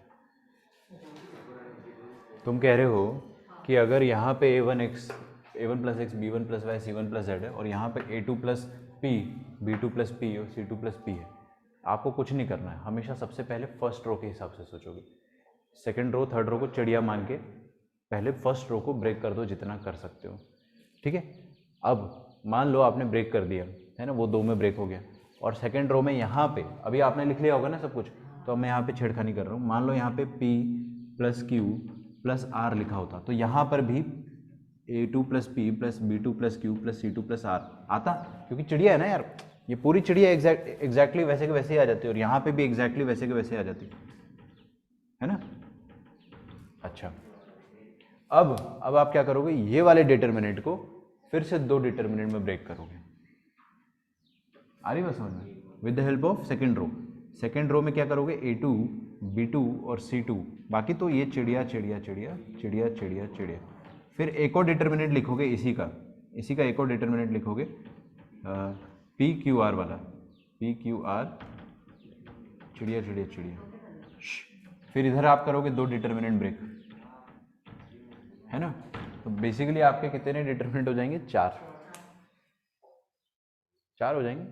तुम कह रहे हो कि अगर यहाँ पे a1 plus x b1 plus y c1 plus z है, और यहाँ पे a2 plus P b2 plus P और c2 प्लस पी है, आपको कुछ नहीं करना है, हमेशा सबसे पहले फर्स्ट रो के हिसाब से सोचोगे। सेकंड रो थर्ड रो को चिड़िया मान के पहले फर्स्ट रो को ब्रेक कर दो जितना कर सकते हो, ठीक है। अब मान लो आपने ब्रेक कर दिया, है ना, वो 2 में ब्रेक हो गया, और सेकंड रो में यहाँ पे अभी आपने लिख लिया होगा ना सब कुछ, तो अब मैं यहाँ पे छेड़खानी कर रहा हूँ। मान लो यहाँ पे p plus q plus r लिखा होता, तो यहाँ पर भी a2 plus p plus b2 plus q plus c2 plus r आता, क्योंकि चिड़िया है ना यार, ये पूरी चिड़िया एग्जैक्टली वैसे के वैसे ही आ जाती है, और यहाँ पे भी एग्जैक्टली वैसे के वैसे आ जाती है ना। अच्छा, अब आप क्या करोगे, ये वाले डिटर्मिनेंट को फिर से 2 डिटर्मिनेंट में ब्रेक करोगे। आ रही बात समझ में? With the help of second row. Second row में क्या करोगे, A2, B2 और C2, बाकी तो ये चिड़िया चिड़िया चिड़िया चिड़िया चिड़िया चिड़िया। फिर एक और डिटर्मिनेंट लिखोगे इसी का एक और डिटर्मिनेंट लिखोगे PQR वाला, PQR चिड़िया चिड़िया चिड़िया। फिर इधर आप करोगे 2 डिटर्मिनेंट ब्रेक, है ना? तो बेसिकली आपके कितने डिटर्मिनेंट हो जाएंगे, 4 हो जाएंगे।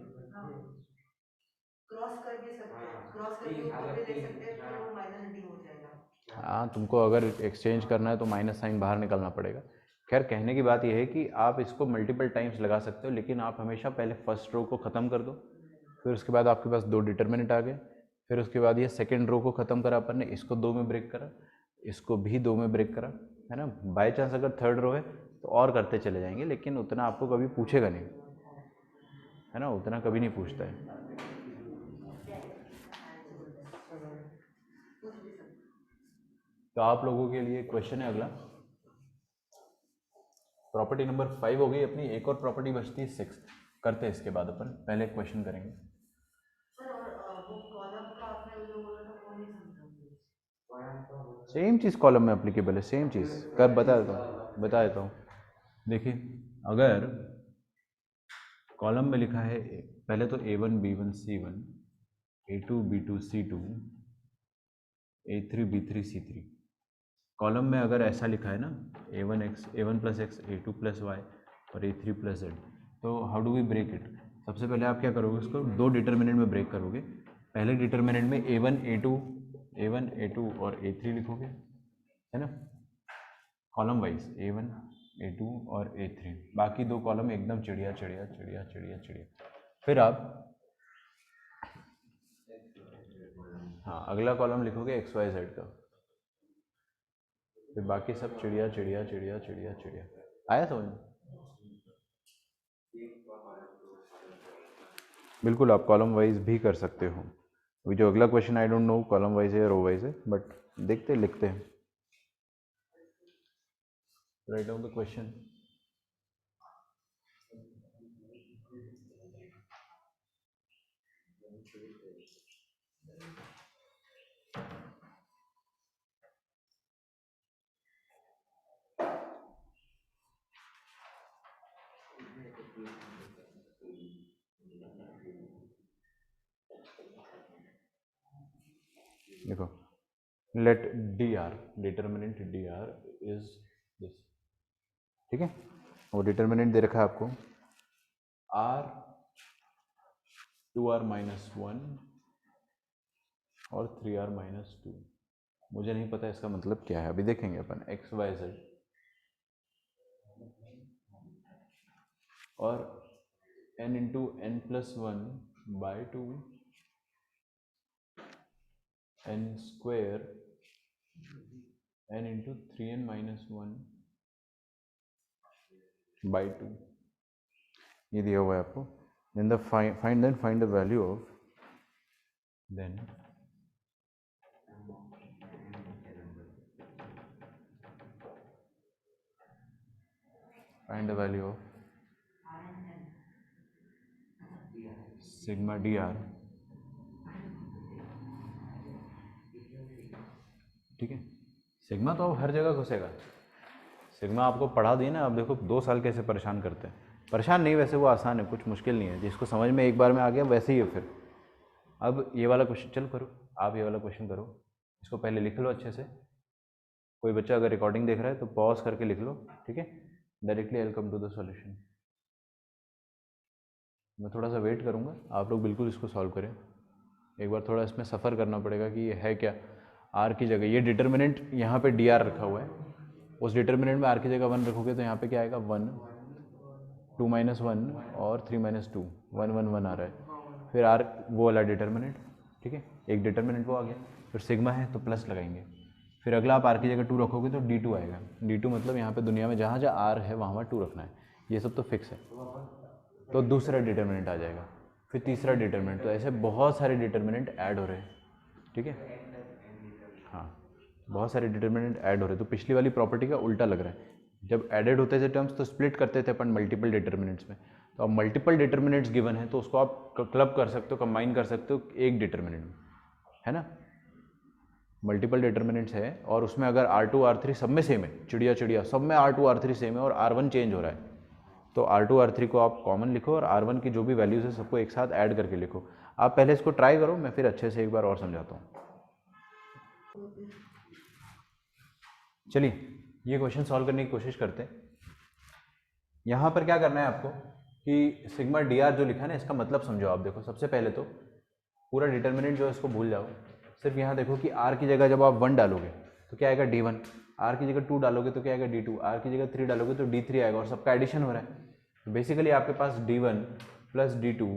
क्रॉस कर भी सकते हैं, क्रॉस करके ऊपर भी ले सकते हैं, फिर वो माइनस डी हो जाएगा। हाँ, तुमको अगर एक्सचेंज करना है तो माइनस साइन बाहर निकालना पड़ेगा। खैर, कहने की बात यह है कि आप इसको मल्टीपल टाइम्स लगा सकते हो, लेकिन आप हमेशा पहले फर्स्ट रो को ख़त्म कर दो, फिर उसके बाद आपके पास 2 डिटर्मिनेंट आ गए, फिर उसके बाद ये सेकेंड रो को ख़त्म करा अपन ने, इसको 2 में ब्रेक करा, इसको भी 2 में ब्रेक करा, है ना? बाई चांस अगर थर्ड रो है तो और करते चले जाएंगे, लेकिन उतना आपको कभी पूछेगा नहीं, है ना? उतना कभी नहीं पूछता है। तो आप लोगों के लिए क्वेश्चन है अगला, प्रॉपर्टी नंबर 5 हो गई अपनी, एक और प्रॉपर्टी बचती है 6। करते हैं इसके बाद अपन, पहले क्वेश्चन करेंगे। सर और वो कॉलम का आपने जो बोला था वो नहीं समझा। सेम चीज़ कॉलम में अप्लीकेबल है, सेम चीज़। कर बता देता हूँ। देखिए, अगर कॉलम में लिखा है पहले तो A1 B1 C1, A2 B2 C2, A3 B3 C3। Column में अगर ऐसा लिखा है ना, A1 plus x, A2 plus y और A3 प्लस जेड, तो how do we break it? सबसे पहले आप क्या करोगे, उसको 2 डिटर्मिनेंट में ब्रेक करोगे। पहले डिटर्मिनेंट में A1 A2 और A3 लिखोगे, है ना? कॉलम वाइज A1 A2 और A3, बाकी 2 कॉलम एकदम चिड़िया चिड़िया चिड़िया चिड़िया चिड़िया। फिर आप हाँ अगला कॉलम लिखोगे XYZ का, फिर बाकी सब चिड़िया चिड़िया चिड़िया चिड़िया चिड़िया। आया समझ में? बिल्कुल, आप कॉलम वाइज भी कर सकते हो। अभी जो अगला question I don't know column wise है या रो वाइज है, बट देखते लिखते हैं। Right down the question. देखो, let dr, determinant dr is this, ठीक है? वो डिटर्मिनेंट दे रखा है आपको, r 2r माइनस 1 और 3r माइनस 2। मुझे नहीं पता इसका मतलब क्या है, अभी देखेंगे अपन। XYZ और n into n plus 1 by 2 n square n into 3n minus 1 by 2, ये दिया हुआ है आपको। Then the find the value of, then find the value of sigma dr, ठीक है? सिग्मा तो अब हर जगह घुसेगा। सिग्मा आपको पढ़ा दिए ना, अब देखो 2 साल कैसे परेशान करते हैं। परेशान नहीं, वैसे वो आसान है, कुछ मुश्किल नहीं है, जिसको समझ में एक बार में आ गया वैसे ही है। फिर अब ये वाला क्वेश्चन चल करो, आप ये वाला क्वेश्चन करो, इसको पहले लिख लो अच्छे से। कोई बच्चा अगर रिकॉर्डिंग देख रहा है तो पॉज करके लिख लो, ठीक है? Directly I will come to the solution. मैं थोड़ा सा वेट करूँगा, आप लोग बिल्कुल इसको सॉल्व करें। एक बार थोड़ा इसमें सफ़र करना पड़ेगा कि ये है क्या। आर की जगह ये डिटर्मिनेंट यहाँ पे डी आर रखा हुआ है, उस डिटर्मिनेंट में आर की जगह 1 रखोगे तो यहाँ पे क्या आएगा, 1 2 माइनस 1 और 3 माइनस 2, 1 1 1 आ रहा है। फिर आर वो वाला डिटर्मिनेंट, ठीक है? एक डिटर्मिनेंट वो आ गया। फिर सिग्मा है तो प्लस लगाएंगे। फिर अगला आप आर की जगह 2 रखोगे तो D2 आएगा। D2 मतलब यहाँ पे दुनिया में जहाँ जहाँ आर है वहाँ 2 रखना है, ये सब तो फिक्स है। तो दूसरा डिटर्मिनेंट आ जाएगा, फिर तीसरा डिटर्मिनेंट। तो ऐसे बहुत सारे डिटर्मिनेंट ऐड हो रहे हैं, ठीक है? हाँ, बहुत सारे डिटर्मिनेंट ऐड हो रहे हैं। तो पिछली वाली प्रॉपर्टी का उल्टा लग रहा है। जब एडेड होते थे टर्म्स तो स्प्लिट करते थे अपन मल्टीपल डिटर्मिनेंट्स में। तो अब मल्टीपल डिटर्मिनेंट्स गिवन है तो उसको आप क्लब कर सकते हो, कंबाइन कर सकते हो एक डिटर्मिनेंट में, है ना। मल्टीपल डिटर्मिनेंट्स है और उसमें अगर R2 R3 सब में सेम है, चिड़िया चिड़िया सब में R2 R3 सेम है और R1 चेंज हो रहा है, तो R2 R3 को आप कॉमन लिखो और R1 की जो भी वैल्यूज़ है सबको एक साथ ऐड करके लिखो। आप पहले इसको ट्राई करो, मैं फिर अच्छे से एक बार और समझाता हूँ। चलिए ये क्वेश्चन सॉल्व करने की कोशिश करते हैं। यहाँ पर क्या करना है आपको कि सिग्मा डी आर जो लिखा है ना, इसका मतलब समझो आप। देखो सबसे पहले तो पूरा डिटर्मिनेंट जो है इसको भूल जाओ, सिर्फ यहाँ देखो कि r की जगह जब आप 1 डालोगे तो क्या आएगा d1, r की जगह 2 डालोगे तो क्या आएगा d2, r की जगह 3 डालोगे तो d3 आएगा और सबका एडिशन हो रहा है। तो बेसिकली आपके पास d1 plus d2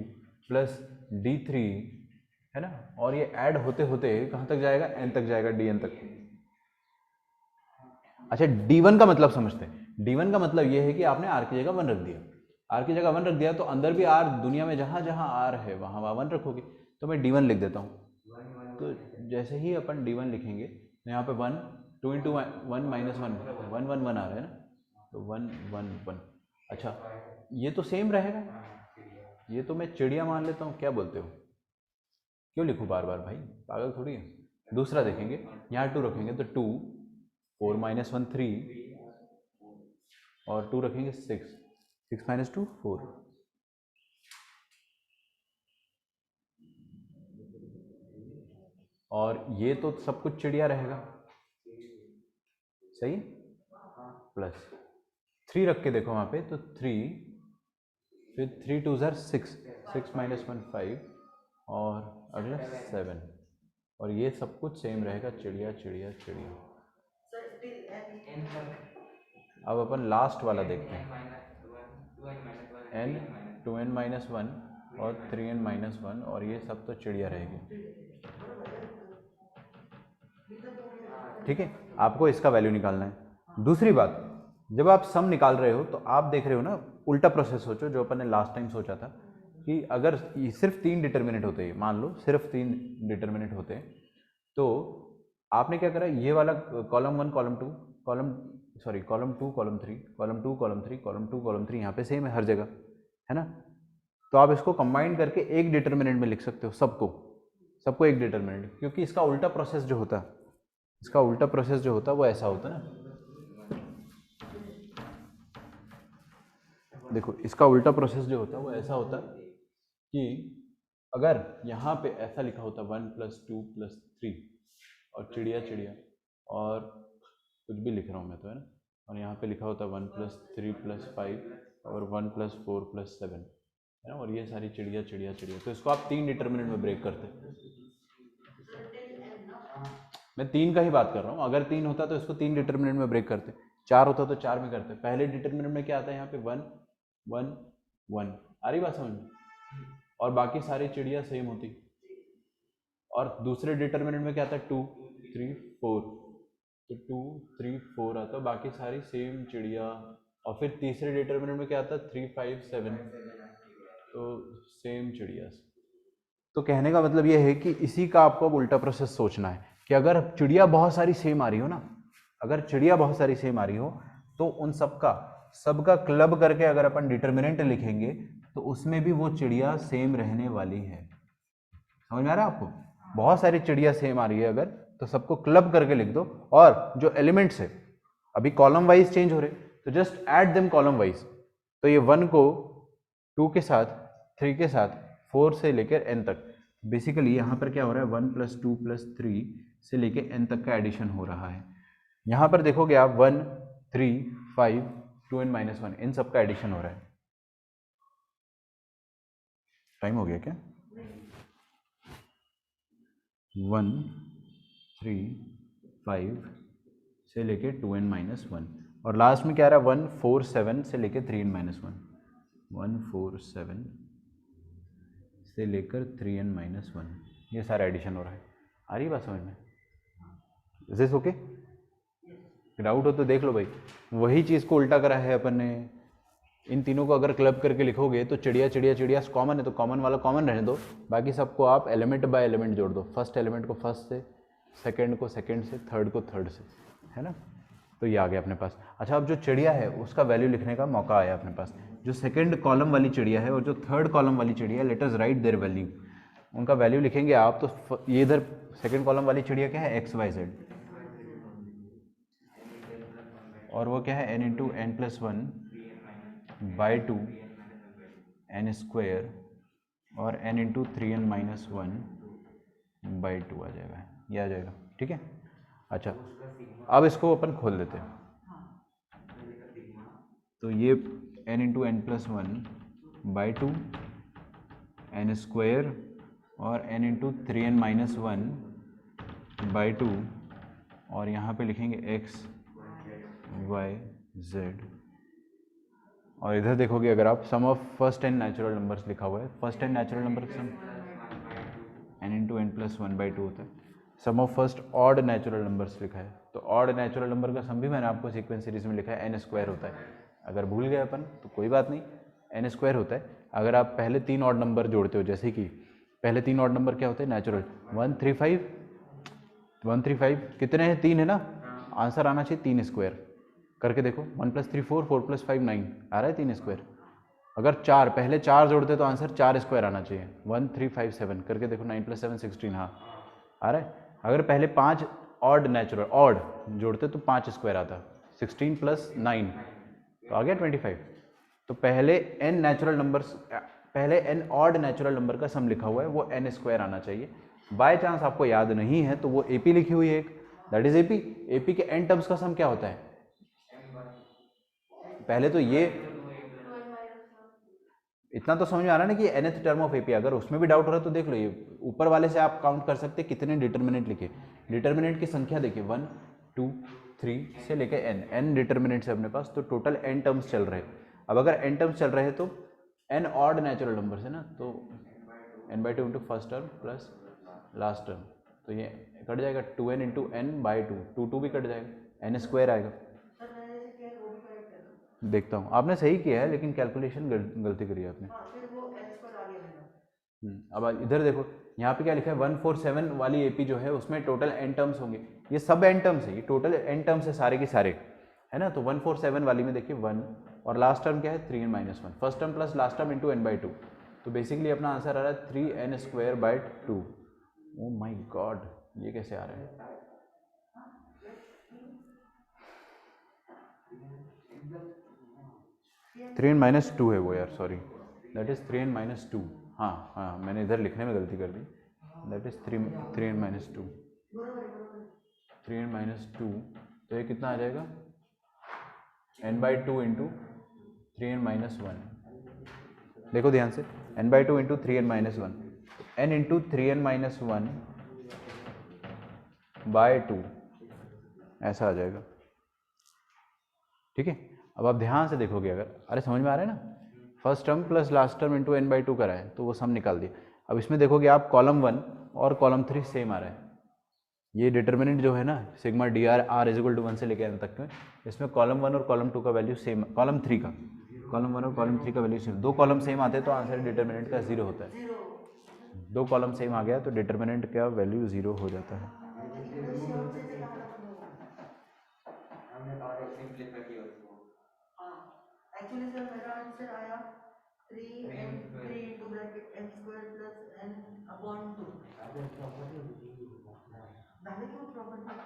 plus d3 है ना, और ये ऐड होते होते कहाँ तक जाएगा, n तक जाएगा, dn तक। अच्छा d1 का मतलब समझते हैं। d1 का मतलब ये है कि आपने r की जगह 1 रख दिया, r की जगह 1 रख दिया तो अंदर भी r, दुनिया में जहाँ जहाँ r है वहाँ 1 रखोगे। तो मैं d1 लिख देता हूँ। तो जैसे ही अपन d1 लिखेंगे तो यहाँ पे 1 2 इंटू 1 माइनस 1 1 1 1 आ रहा है ना, तो 1 1 1। अच्छा ये तो सेम रहेगा, ये तो मैं चिड़िया मान लेता हूँ, क्या बोलते हो, क्यों लिखूँ बार बार भाई, पागल थोड़ी है। दूसरा देखेंगे, यहाँ 2 रखेंगे तो 2 4 माइनस 1 3 और 2 रखेंगे 6 6 माइनस 2 4। और ये तो सब कुछ चिड़िया रहेगा, सही। प्लस 3 रख के देखो वहाँ पे तो 3, फिर 3 2 ज़र 6 6 माइनस 1 5 और अगला 7, और ये सब कुछ सेम रहेगा, चिड़िया चिड़िया चिड़िया। अब अपन लास्ट वाला देखते हैं, n 2n माइनस 1 और 3n माइनस 1, और ये सब तो चिड़िया रहेगी, ठीक है। आपको इसका वैल्यू निकालना है। दूसरी बात, जब आप सम निकाल रहे हो तो आप देख रहे हो ना, उल्टा प्रोसेस सोचो जो अपन ने लास्ट टाइम सोचा था कि अगर सिर्फ 3 डिटर्मिनेंट होते हैं, मान लो सिर्फ 3 डिटर्मिनेंट होते हैं, तो आपने क्या करा, ये वाला column 1 column 2 column column 2 column 3 column 2 column 3 column 2 column 3 यहाँ पे सेम है हर जगह, है ना। तो आप इसको कंबाइन करके एक डिटर्मिनेंट में लिख सकते हो, सबको एक डिटर्मिनेंट, क्योंकि इसका उल्टा प्रोसेस जो होता है, इसका उल्टा प्रोसेस जो होता है वो ऐसा होता है ना, देखो इसका उल्टा प्रोसेस जो होता है वो ऐसा होता है कि अगर यहाँ पे ऐसा लिखा होता 1 प्लस 2 प्लस 3 और चिड़िया चिड़िया और कुछ भी लिख रहा हूँ मैं तो, है ना, और यहाँ पे लिखा होता 1 प्लस 3 प्लस 5 और 1 प्लस 4 प्लस 7, है ना, और ये सारी चिड़िया चिड़िया चिड़िया, तो इसको आप 3 डिटर्मिनेंट में ब्रेक करते हैं। मैं 3 का ही बात कर रहा हूँ, अगर 3 होता तो इसको 3 डिटर्मिनेंट में ब्रेक करते, 4 होता तो 4 में करते। पहले डिटर्मिनेंट में क्या आता है, यहाँ पे 1 1 1, आ रही बात समझ में, और बाकी सारी चिड़िया सेम होती। और दूसरे डिटर्मिनेंट में क्या आता है 2 3 4, तो 2 3 4 आता, बाकी सारी सेम चिड़िया। और फिर तीसरे डिटर्मिनेंट में क्या आता है 3 5 7, तो सेम चिड़िया। तो कहने का मतलब ये है कि इसी का आपको अब उल्टा प्रोसेस सोचना है कि अगर चिड़िया बहुत सारी सेम आ रही हो ना, अगर चिड़िया बहुत सारी सेम आ रही हो तो उन सबका क्लब करके अगर अपन डिटर्मिनेंट लिखेंगे तो उसमें भी वो चिड़िया सेम रहने वाली है। समझ में आ रहा है आपको, बहुत सारी चिड़िया सेम आ रही है अगर, तो सबको क्लब करके लिख दो, और जो एलिमेंट्स है अभी कॉलम वाइज चेंज हो रहे तो just add them column wise. तो ये 1 को 2 के साथ 3 के साथ 4 से लेकर n तक, बेसिकली यहाँ पर क्या हो रहा है 1 प्लस 2 प्लस 3 से लेकर n तक का एडिशन हो रहा है। यहाँ पर देखोगे आप 1 3 5 2n माइनस 1, इन सब का एडिशन हो रहा है। टाइम हो गया क्या? 1 3 5 से लेके 2n माइनस 1, और लास्ट में क्या आ रहा है 1 4 7 से लेके 3n माइनस 1, 1 4 7 से लेकर 3n माइनस 1, ये सारा एडिशन हो रहा है। आ रही बात समझ में? Is this okay? डाउट हो तो देख लो भाई, वही चीज़ को उल्टा करा है अपन ने। इन तीनों को अगर क्लब करके लिखोगे तो चिड़िया चिड़िया चिड़िया कॉमन है, तो कॉमन वाला कॉमन रहने दो, बाकी सबको आप एलिमेंट बाय एलिमेंट जोड़ दो। फर्स्ट एलिमेंट को फर्स्ट से, सेकंड को सेकंड से, थर्ड को थर्ड से, है ना। तो ये आ गया अपने पास। अच्छा, अब जो चिड़िया है उसका वैल्यू लिखने का मौका आया अपने पास। जो सेकंड कॉलम वाली चिड़िया है और जो थर्ड कॉलम वाली चिड़िया है, let us right their value. उनका वैल्यू लिखेंगे आप तो ये इधर सेकंड कॉलम वाली चिड़िया क्या है, एक्स वाई जेड, और वो क्या है n into N plus one by two N square और n into three N minus one by two आ जाएगा, ये आ जाएगा। ठीक है। अच्छा, अब इसको अपन खोल देते हैं। तो ये n into N plus one by two N square और n into three N minus one by two, और यहाँ पे लिखेंगे x y z, और इधर देखोगे अगर आप sum of first and natural numbers लिखा हुआ है, फर्स्ट एंड नेचुरल नंबर का sum n into N plus one by two होता है। Sum of first odd natural numbers लिखा है, तो ऑड नेचुरल नंबर का सम भी मैंने आपको सीक्वेंस सीरीज में लिखा है, एन स्क्वायर होता है। अगर भूल गए अपन तो कोई बात नहीं, एन स्क्वायर होता है। अगर आप पहले तीन ऑड नंबर जोड़ते हो, जैसे कि पहले तीन ऑड नंबर क्या होते हैं, नेचुरल 135, 135 कितने हैं, तीन है ना, आंसर आना चाहिए तीन स्क्वायर। करके देखो, 1 plus three four, 4 plus five 9, आ रहा है तीन स्क्वायर। अगर चार, पहले चार जोड़ते तो आंसर चार स्क्वायर आना चाहिए, 1357, करके देखो 9 प्लस सेवन 16, हाँ आ रहा है। अगर पहले पाँच ऑड नेचुरल ऑड जोड़ते तो पाँच स्क्वायर आता, 16 प्लस 9 तो आ गया 25। तो पहले एन नेचुरल नंबर्स, पहले एन ऑड नेचुरल नंबर का सम लिखा हुआ है, वो एन स्क्वायर आना चाहिए। बाय चांस आपको याद नहीं है तो वो एपी लिखी हुई है एक, दैट इज एपी। एपी के एन टर्म्स का सम क्या होता है, पहले तो ये इतना तो समझ में आ रहा है ना कि nth टर्म ऑफ एपी। अगर उसमें भी डाउट हो रहा है तो देख लो, ये ऊपर वाले से आप काउंट कर सकते हैं कितने डिटर्मिनेंट लिखे। डिटर्मिनेंट की संख्या देखिए 1 2 3 से लेके n डिटर्मिनेंट्स है अपने पास, तो टोटल n टर्म्स चल रहे हैं। अब अगर n टर्म्स चल रहे हैं तो n ऑड नेचुरल नंबर है ना, तो n by two into first term plus last term, तो ये कट जाएगा 2n into n by two, two two भी कट जाएगा, n स्क्वायर आएगा। सर मैंने जैसे किया है वो भी करेक्ट है ना? देखता हूँ, आपने सही किया है लेकिन कैलकुलेशन गलती करी है आपने। हाँ, फिर वो एन स्क्वायर आ गया मेरा। अब इधर देखो, यहाँ पे क्या लिखा है, 147 वाली एपी जो है उसमें टोटल एन टर्म्स होंगे, ये सब एन टर्म्स है, ये टोटल एन टर्म्स है सारे के सारे, है ना। तो 147 वाली में देखिए 1 और लास्ट टर्म क्या है 3n minus one, first term plus last term into n by two, तो बेसिकली अपना आंसर आ रहा है 3n square by two. Oh my god, ये कैसे आ रहा है, 3n माइनस टू है वो यार, sorry, that is 3n minus two. हाँ हाँ, मैंने इधर लिखने में गलती कर दी, that is 3n minus two, 3n minus two, तो ये कितना आ जाएगा, n by two into three N minus one. देखो ध्यान से, n by two into three N minus one, n into three N minus one by two, ऐसा आ जाएगा। ठीक है। अब आप ध्यान से देखोगे, अगर अरे समझ में आ रहा है ना, first term plus last term into n by two करा है तो वो सम निकाल दिया। अब इसमें देखोगे आप, कॉलम वन और कॉलम थ्री सेम आ रहा है, ये डिटर्मिनेंट जो है ना sigma d r r is equal to one से लेकर एन तक में, इसमें कॉलम वन और कॉलम टू का वैल्यू सेम, कॉलम थ्री का, कॉलम वन और कॉलम थ्री का वैल्यू सेम, दो कॉलम सेम आते हैं तो आंसर डिटर्मिनेंट का जीरो होता है। दो कॉलम सेम आ गया तो डिटर्मिनेंट का वैल्यू जीरो हो जाता है। एक्चुअली सर मेरा आंसर आया 3 into bracket n square plus n upon two. झाले की वो प्रॉपर्टी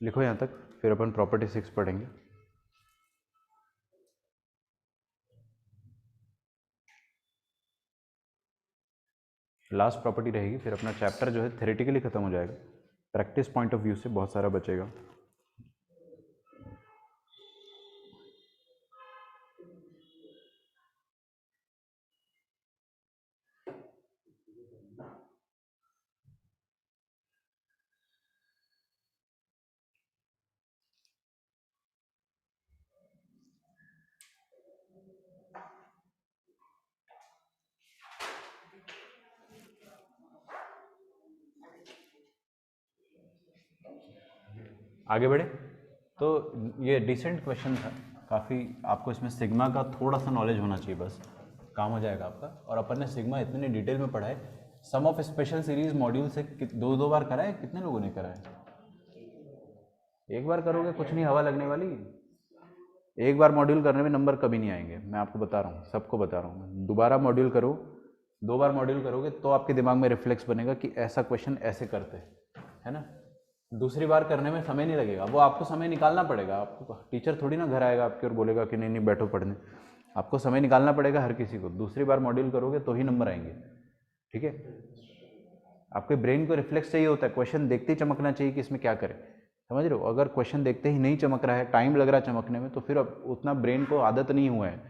लिखो यहाँ तक, फिर अपन प्रॉपर्टी 6 पढ़ेंगे। लास्ट प्रॉपर्टी रहेगी, फिर अपना चैप्टर जो है थ्योरेटिकली खत्म हो जाएगा, प्रैक्टिस पॉइंट ऑफ व्यू से बहुत सारा बचेगा। आगे बढ़े। तो ये डिसेंट क्वेश्चन था काफ़ी, आपको इसमें सिग्मा का थोड़ा सा नॉलेज होना चाहिए, बस काम हो जाएगा आपका। और अपन ने सिग्मा इतने डिटेल में पढ़ा है, sum of special series module से दो बार करा है, कितने लोगों ने करा है? एक बार करोगे कुछ नहीं हवा लगने वाली। एक बार मॉड्यूल करने में नंबर कभी नहीं आएंगे, मैं आपको बता रहा हूँ, सबको बता रहा हूँ। दोबारा मॉड्यूल करो, 2 बार मॉड्यूल करोगे तो आपके दिमाग में रिफ्लेक्स बनेगा कि ऐसा क्वेश्चन ऐसे करते है ना। दूसरी बार करने में समय नहीं लगेगा, वो आपको समय निकालना पड़ेगा। आपको टीचर थोड़ी ना घर आएगा आपके और बोलेगा कि नहीं नहीं बैठो पढ़ने, आपको समय निकालना पड़ेगा हर किसी को। दूसरी बार मॉड्यूल करोगे तो ही नंबर आएंगे, ठीक है। आपके ब्रेन को रिफ्लेक्स चाहिए होता है, क्वेश्चन देखते ही चमकना चाहिए कि इसमें क्या करें, समझ रहे हो। अगर क्वेश्चन देखते ही नहीं चमक रहा है, टाइम लग रहा है चमकने में, तो फिर अब उतना ब्रेन को आदत नहीं हुआ है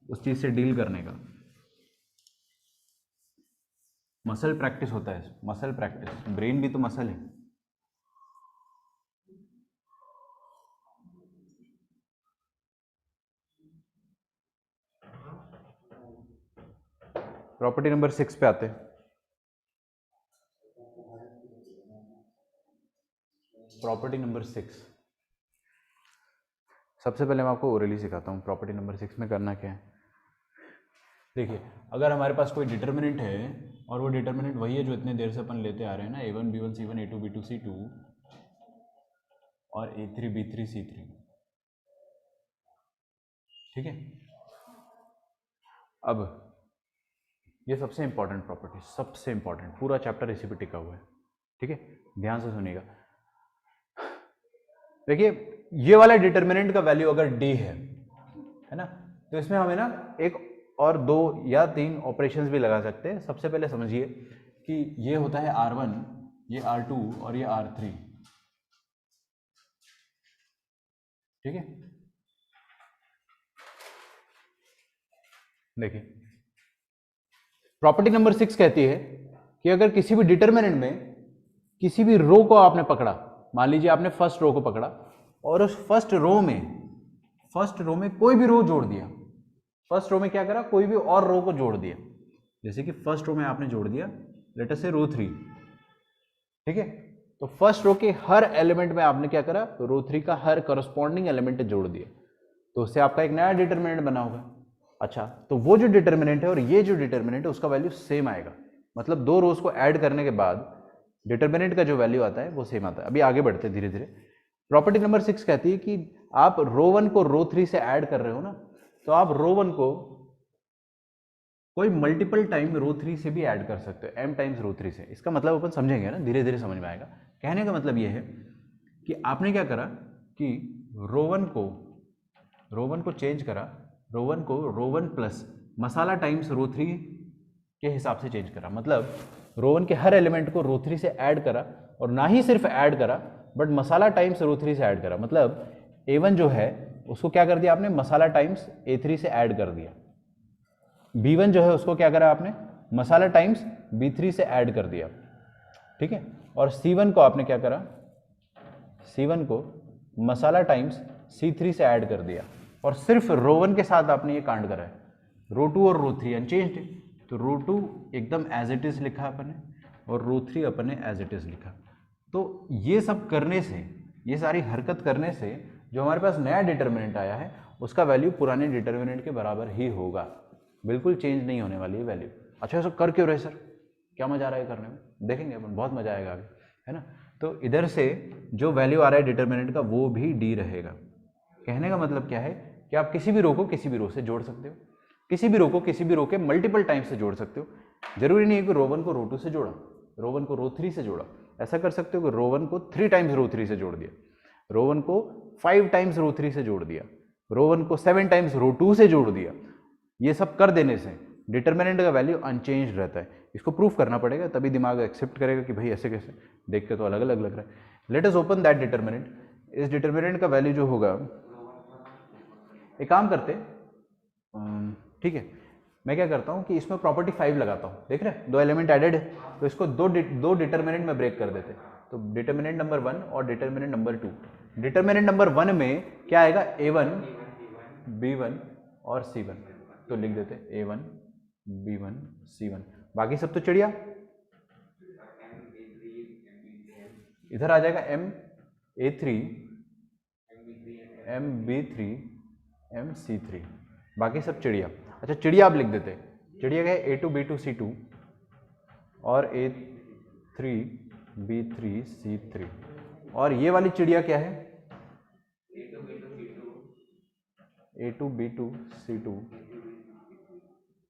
उस चीज़ से डील करने का। मसल प्रैक्टिस होता है, मसल प्रैक्टिस, ब्रेन भी तो मसल है। प्रॉपर्टी नंबर 6 पे आते हैं। प्रॉपर्टी नंबर 6, सबसे पहले मैं आपको ओरली सिखाता हूँ। प्रॉपर्टी नंबर 6 में करना क्या है, देखिए, अगर हमारे पास कोई डिटर्मिनेंट है और वो डिटर्मिनेंट वही है जो इतने देर से अपन लेते आ रहे हैं ना, A1 B1 C1 A2 B2 C2 और A3 B3 C3, ठीक है। अब ये सबसे इंपॉर्टेंट प्रॉपर्टी, सबसे इंपॉर्टेंट, पूरा चैप्टर इसी पे टिका हुआ है, ठीक है, ध्यान से सुनिएगा। देखिए, ये वाला डिटर्मिनेंट का वैल्यू अगर D है ना, तो इसमें हमें ना एक और 2 या 3 ऑपरेशंस भी लगा सकते हैं। सबसे पहले समझिए कि ये होता है R1, ये R2 और ये R3, ठीक है। देखिए, प्रॉपर्टी नंबर 6 कहती है कि अगर किसी भी डिटर्मिनेंट में किसी भी रो को आपने पकड़ा, मान लीजिए आपने फर्स्ट रो को पकड़ा और उस फर्स्ट रो में कोई भी रो जोड़ दिया, फर्स्ट रो में क्या करा, कोई भी और रो को जोड़ दिया, जैसे कि फर्स्ट रो में आपने जोड़ दिया लेट अस से रो 3, ठीक है। तो फर्स्ट रो के हर एलिमेंट में आपने क्या करा, रो 3 का हर करस्पॉन्डिंग एलिमेंट जोड़ दिया, तो उससे आपका एक नया डिटर्मिनेंट बना होगा। अच्छा, तो वो जो डिटर्मिनेंट है और ये जो डिटर्मिनेंट है उसका वैल्यू सेम आएगा, मतलब 2 रोज को ऐड करने के बाद डिटर्मिनेंट का जो वैल्यू आता है वो सेम आता है। अभी आगे बढ़ते हैं धीरे धीरे। प्रॉपर्टी नंबर 6 कहती है कि आप रो 1 को रो 3 से ऐड कर रहे हो ना, तो आप रो 1 को कोई मल्टीपल टाइम रो 3 से भी ऐड कर सकते हो, m टाइम्स रो 3 से। इसका मतलब अपन समझेंगे ना, धीरे धीरे समझ में आएगा। कहने का मतलब ये है कि आपने क्या करा कि रो 1 को चेंज करा, रो 1 को रो 1 प्लस मसाला टाइम्स रो 3 के हिसाब से चेंज करा, मतलब रो 1 के हर एलिमेंट को रो 3 से ऐड करा, और ना ही सिर्फ ऐड करा बट मसाला टाइम्स रो 3 से ऐड करा, मतलब A1 जो है उसको क्या कर दिया आपने, मसाला टाइम्स A3 से ऐड कर दिया। B1 जो है उसको क्या करा आपने, मसाला टाइम्स B3 से ऐड कर दिया, ठीक है। और C1 को आपने क्या करा, C1 को मसाला टाइम्स C3 से ऐड कर दिया, और सिर्फ रो 1 के साथ आपने ये कांड करा है। रो 2 और रो 3 अनचेंज्ड है, तो रो 2 एकदम एज इट इज लिखा अपन ने, और रो 3 अपन ने एज इट इज लिखा। तो ये सब करने से, ये सारी हरकत करने से जो हमारे पास नया डिटर्मिनेंट आया है उसका वैल्यू पुराने डिटर्मिनेंट के बराबर ही होगा, बिल्कुल चेंज नहीं होने वाली है वैल्यू। अच्छा, ऐसा कर क्यों रहे सर, क्या मजा आ रहा है करने में, देखेंगे अपन, बहुत मजा आएगा आगे, है ना। तो इधर से जो वैल्यू आ रहा है डिटर्मिनेंट का वो भी D रहेगा। कहने का मतलब क्या है कि आप किसी भी रो को किसी भी रो से जोड़ सकते हो, किसी भी रो को किसी भी रो के मल्टीपल टाइम से जोड़ सकते हो। जरूरी नहीं है कि रो 1 को रो 2 से जोड़ा, रो 1 को रो 3 से जोड़ा, ऐसा कर सकते हो कि रो 1 को 3 टाइम्स रो 3 से जोड़ दिया, रो 1 को 5 टाइम्स रो 3 से जोड़ दिया, रो 1 को 7 टाइम्स रो 2 से जोड़ दिया। ये सब कर देने से डिटर्मिनेंट का वैल्यू अनचेंज रहता है। इसको प्रूफ करना पड़ेगा, तभी दिमाग एक्सेप्ट करेगा कि भाई ऐसे कैसे, देख के तो अलग अलग लग रहा है। Let us open that determinant. इस डिटर्मिनेंट का वैल्यू जो होगा, एक काम करते, ठीक है, मैं क्या करता हूँ कि इसमें प्रॉपर्टी 5 लगाता हूँ, देख रहे हैं 2 एलिमेंट एडेड है, तो इसको दो डिटर्मिनेंट में ब्रेक कर देते। तो डिटर्मिनेंट नंबर 1 और डिटर्मिनेंट नंबर 2। डिटर्मिनेंट नंबर 1 में क्या आएगा, A1 B1 और C1, तो लिख देते A1 B1 C1, बाकी सब तो चिड़िया, इधर आ जाएगा M A3 MB3 MC3, बाकी सब चिड़िया। अच्छा चिड़िया आप लिख देते, चिड़िया क्या है A2 B2 C2 और A3 B3 C3, और ये वाली चिड़िया क्या है A2 B2 C2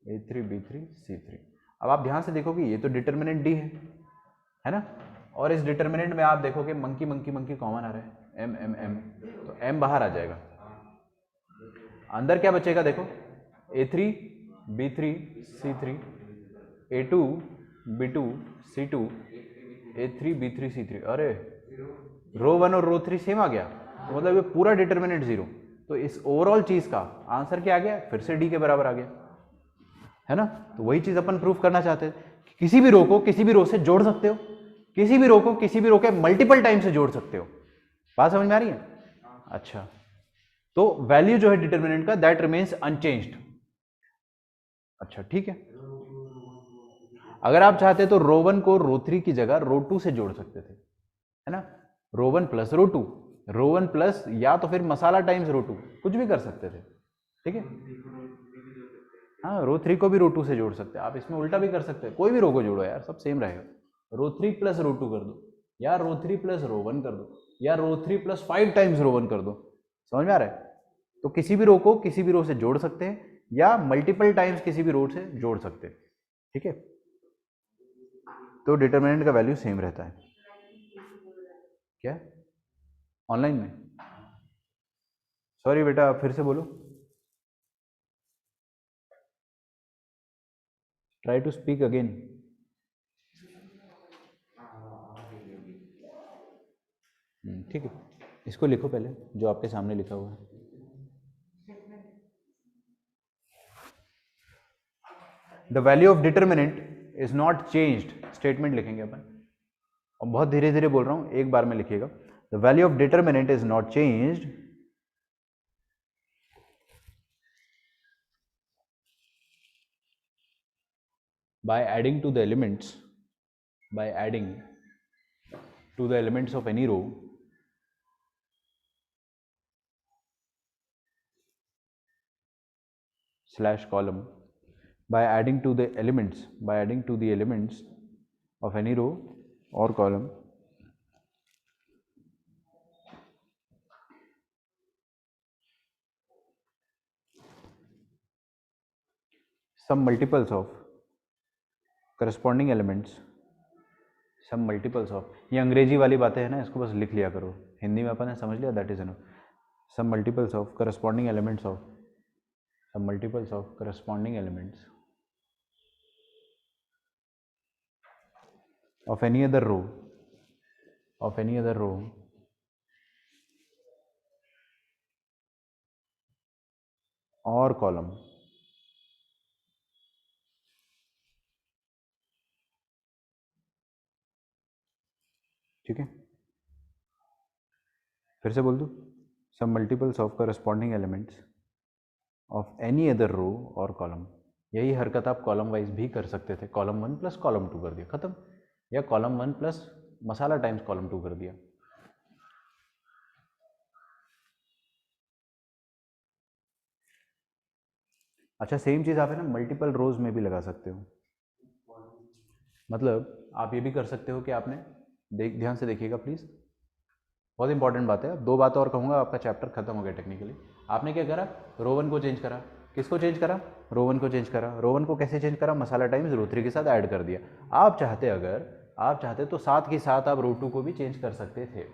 A3 B3 C3। अब आप ध्यान से देखोगे ये तो डिटर्मिनेंट डी है ना, और इस डिटर्मिनेंट में आप देखोगे मंकी मंकी मंकी कॉमन आ रहा है M M M, तो M बाहर आ जाएगा, अंदर क्या बचेगा देखो A3 B3 C3 A2 B2 C2 A3 B3 C3, अरे रो 1 और रो 3 सेम आ गया, तो मतलब ये पूरा डिटर्मिनेंट जीरो, तो इस ओवरऑल चीज का आंसर क्या आ गया, फिर से डी के बराबर आ गया, है ना। तो वही चीज अपन प्रूफ करना चाहते हैं, किसी भी रो को किसी भी रो से जोड़ सकते हो, किसी भी रो को किसी भी रो के मल्टीपल टाइम से जोड़ सकते हो, बात समझ में आ रही है। अच्छा तो वैल्यू जो है डिटर्मिनेंट का दैट रिमेन्स अनचेंज्ड। अच्छा ठीक है, अगर आप चाहते तो रो 1 को रो 3 की जगह रो 2 से जोड़ सकते थे, है ना, रो 1 प्लस रो 2, रो 1 प्लस या तो फिर मसाला टाइम्स रो 2, कुछ भी कर सकते थे, ठीक है। हाँ रो 3 को भी रो 2 से जोड़ सकते हैं आप, इसमें उल्टा भी कर सकते हैं, कोई भी रो को जोड़ो यार सब सेम रहेगा, रो 3 प्लस रो 2 कर दो, या रो 3 प्लस रो 1 कर दो, या रो 3 प्लस 5 टाइम्स रो 1 कर दो, समझ में आ रहा है। तो किसी भी रो को किसी भी रो से जोड़ सकते हैं या मल्टीपल टाइम्स किसी भी रो से जोड़ सकते हैं, ठीक है। तो डिटर्मिनेंट का वैल्यू सेम रहता है। क्या ऑनलाइन में, सॉरी बेटा आप फिर से बोलो, ट्राई टू स्पीक अगेन। ठीक है, इसको लिखो पहले जो आपके सामने लिखा हुआ है। The value of determinant is not changed, statement लिखेंगे अपन, और बहुत धीरे धीरे बोल रहा हूं, एक बार में लिखिएगा। The value of determinant is not changed by adding to the elements, by adding to the elements of any row slash column, by adding to the elements, by adding to the elements of any row or column some multiples of corresponding elements, some multiples of, ये अंग्रेजी वाली बातें हैं ना, इसको बस लिख लिया करो, हिंदी में अपन ने समझ लिया, that is enough. some multiples of corresponding elements of, some multiples of corresponding elements of any other row, of any other row or column, ठीक है। फिर से बोल दूं, some multiples of corresponding elements of any other row or column, यही हरकत आप कॉलम वाइज भी कर सकते थे, कॉलम 1 प्लस कॉलम 2 कर दिया खत्म, या कॉलम 1 प्लस मसाला टाइम्स कॉलम 2 कर दिया। अच्छा सेम चीज आप है ना मल्टीपल रोज में भी लगा सकते हो, मतलब आप ये भी कर सकते हो कि आपने ध्यान से देखिएगा प्लीज, बहुत इंपॉर्टेंट बात है, दो बातें और कहूँगा आपका चैप्टर खत्म हो गया टेक्निकली। आपने क्या करा, रो 1 को चेंज करा, किसको चेंज करा, रो 1 को चेंज करा, रो 1 को कैसे चेंज करा, मसाला टाइम्स रो 3 के साथ ऐड कर दिया। आप चाहते अगर आप चाहते तो साथ के साथ आप रो 2 को भी चेंज कर सकते थे,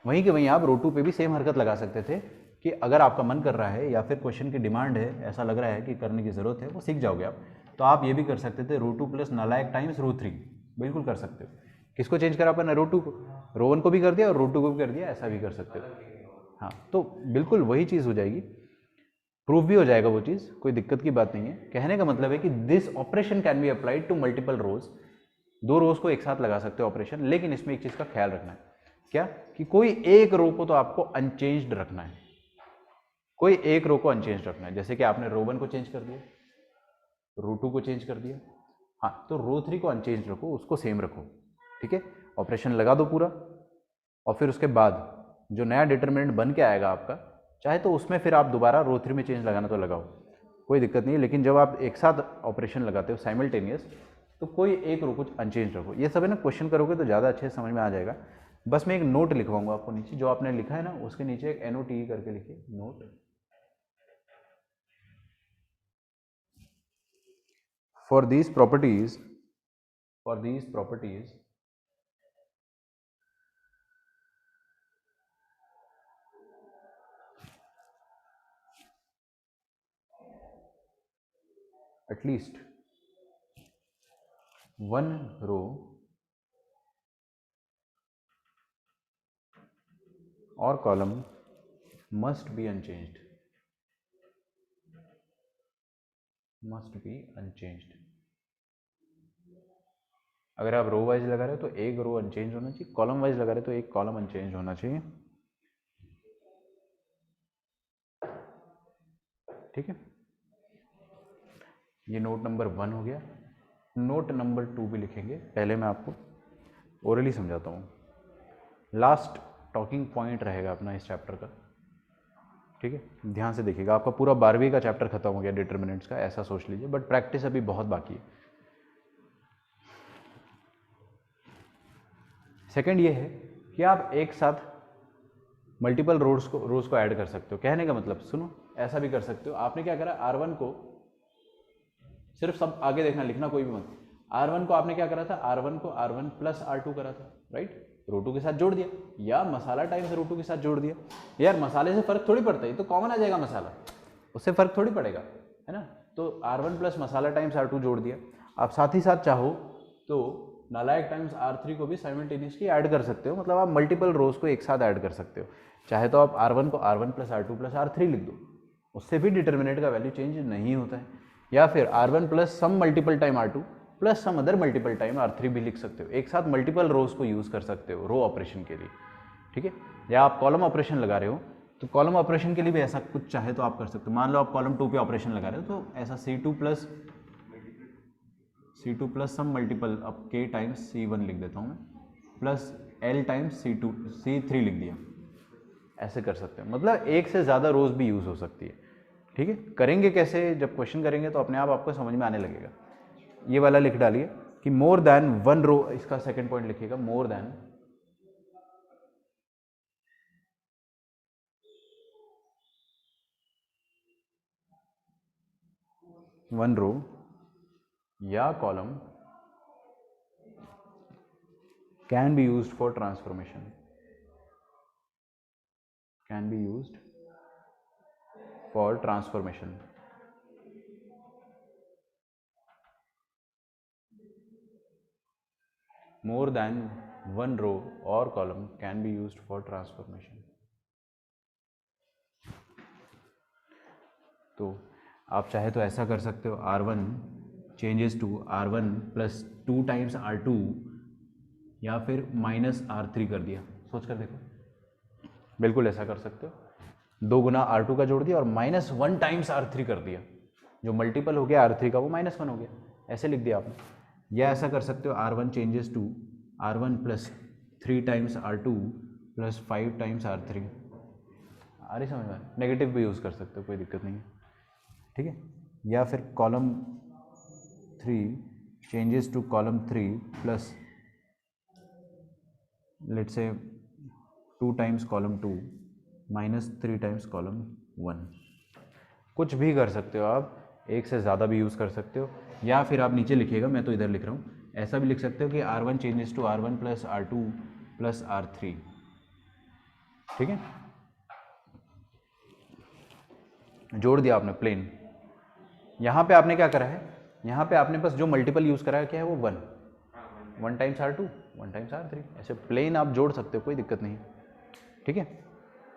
वहीं के वहीं आप रो 2 पे भी सेम हरकत लगा सकते थे कि अगर आपका मन कर रहा है या फिर क्वेश्चन की डिमांड है, ऐसा लग रहा है कि करने की ज़रूरत है, वो सीख जाओगे आप, तो आप ये भी कर सकते थे रो 2 प्लस नालायक टाइम्स रो 3, बिल्कुल कर सकते हो। किसको चेंज करा अपन, रो 2 को, रो 1 को भी कर दिया और रो 2 को भी कर दिया, ऐसा भी कर सकते हो। हाँ तो बिल्कुल वही चीज़ हो जाएगी, प्रूफ भी हो जाएगा वो चीज़, कोई दिक्कत की बात नहीं है। कहने का मतलब है कि this operation can be applied to multiple rows, दो रोज को एक साथ लगा सकते हो ऑपरेशन, लेकिन इसमें एक चीज़ का ख्याल रखना है, क्या कि कोई एक रो को तो आपको अनचेंज्ड रखना है, कोई एक रो को अनचेंज रखना है। जैसे कि आपने रो 1 को चेंज कर दिया, रो 2 को चेंज कर दिया, हाँ तो रो 3 को अनचेंज रखो, उसको सेम रखो, ठीक है। ऑपरेशन लगा दो पूरा, और फिर उसके बाद जो नया डिटर्मिनेंट बन के आएगा आपका, चाहे तो उसमें फिर आप दोबारा रो 3 में चेंज लगाना तो लगाओ, कोई दिक्कत नहीं है। लेकिन जब आप एक साथ ऑपरेशन लगाते हो साइमल्टेनियस, तो कोई एक रो कुछ अनचेंज रखो। ये सब है ना, क्वेश्चन करोगे तो ज़्यादा अच्छे से समझ में आ जाएगा। बस मैं एक नोट लिखवाऊंगा आपको नीचे, जो आपने लिखा है ना उसके नीचे एक NOTE करके लिखिए, note. For these properties at least one row or column must be unchanged, अगर आप रो वाइज लगा रहे हो तो एक रो अनचेंज होना चाहिए, कॉलम वाइज लगा रहे हो तो एक कॉलम अनचेंज होना चाहिए। ठीक है, ये नोट नंबर 1 हो गया। नोट नंबर 2 भी लिखेंगे, पहले मैं आपको ओरली समझाता हूँ। लास्ट टॉकिंग पॉइंट रहेगा अपना इस चैप्टर का, ठीक है, ध्यान से देखिएगा। आपका पूरा 12वीं का चैप्टर खत्म हो गया डिटर्मिनेंट्स का, ऐसा सोच लीजिए, बट प्रैक्टिस अभी बहुत बाकी है। सेकंड ये है कि आप एक साथ मल्टीपल रोज को ऐड कर सकते हो। कहने का मतलब सुनो, ऐसा भी कर सकते हो। आपने क्या करा, R1 को सिर्फ सब आगे देखना, लिखना कोई भी मत। R1 को आपने क्या करा था, R1 को R1 प्लस R2 करा था, राइट, रो 2 के साथ जोड़ दिया, या मसाला टाइम्स रो 2 के साथ जोड़ दिया। यार मसाले से फर्क थोड़ी पड़ता है, ये तो कॉमन आ जाएगा मसाला, उससे फर्क थोड़ी पड़ेगा, है ना। तो R1 प्लस मसाला टाइम्स R2 जोड़ दिया। आप साथ ही साथ चाहो तो नालायक टाइम्स R3 को भी साइमल्टेनियसली ऐड कर सकते हो, मतलब आप मल्टीपल रोज को एक साथ ऐड कर सकते हो। चाहे तो आप R1 को R1 plus R2 plus R3 लिख दो, उससे भी डिटर्मिनेंट का वैल्यू चेंज नहीं होता है। या फिर R1 plus some multiple time R2 plus some other multiple time R3 भी लिख सकते हो। एक साथ मल्टीपल रोज को यूज़ कर सकते हो रो ऑपरेशन के लिए, ठीक है। या आप कॉलम ऑपरेशन लगा रहे हो तो कॉलम ऑपरेशन के लिए भी ऐसा कुछ चाहे तो आप कर सकते हो। मान लो आप कॉलम 2 पे ऑपरेशन लगा रहे हो तो ऐसा C2 प्लस सम मल्टीपल, अब K टाइम्स C1 लिख देता हूँ मैं, प्लस L टाइम्स C3 लिख दिया, ऐसे कर सकते हैं। मतलब एक से ज़्यादा रोज भी यूज़ हो सकती है, ठीक है। करेंगे कैसे, जब क्वेश्चन करेंगे तो अपने आप आपको समझ में आने लगेगा। ये वाला लिख डालिए कि मोर देन 1 रो, इसका सेकंड पॉइंट लिखिएगा, मोर देन वन रो या column can be used for transformation, more than one row or column can be used for transformation। तो आप चाहे तो ऐसा कर सकते हो, R1 changes to R1 plus 2 times R2, या फिर माइनस R3 कर दिया। सोच कर देखो, बिल्कुल ऐसा कर सकते हो। 2 गुना R2 का जोड़ दिया और माइनस 1 टाइम्स R3 कर दिया, जो मल्टीपल हो गया R3 का वो माइनस 1 हो गया, ऐसे लिख दिया आपने। या ऐसा कर सकते हो, R1 changes to R1 plus 3 times R2 plus 5 times R3। आ रही समझ में, नेगेटिव भी यूज़ कर सकते हो, कोई दिक्कत नहीं है, ठीक है। या फिर column 3 changes to column 3 plus let's say 2 times column 2 minus 3 times column 1। कुछ भी कर सकते हो आप, एक से ज़्यादा भी यूज़ कर सकते हो। या फिर आप नीचे लिखिएगा, मैं तो इधर लिख रहा हूँ, ऐसा भी लिख सकते हो कि R1 changes to R1 plus R2 plus R3, ठीक है। जोड़ दिया आपने प्लेन। यहाँ पे आपने क्या करा है, यहाँ पे आपने बस जो मल्टीपल यूज़ करा है क्या है वो 1 टाइम्स R2 1 टाइम्स R3, ऐसे प्लेन आप जोड़ सकते हो, कोई दिक्कत नहीं है, ठीक है।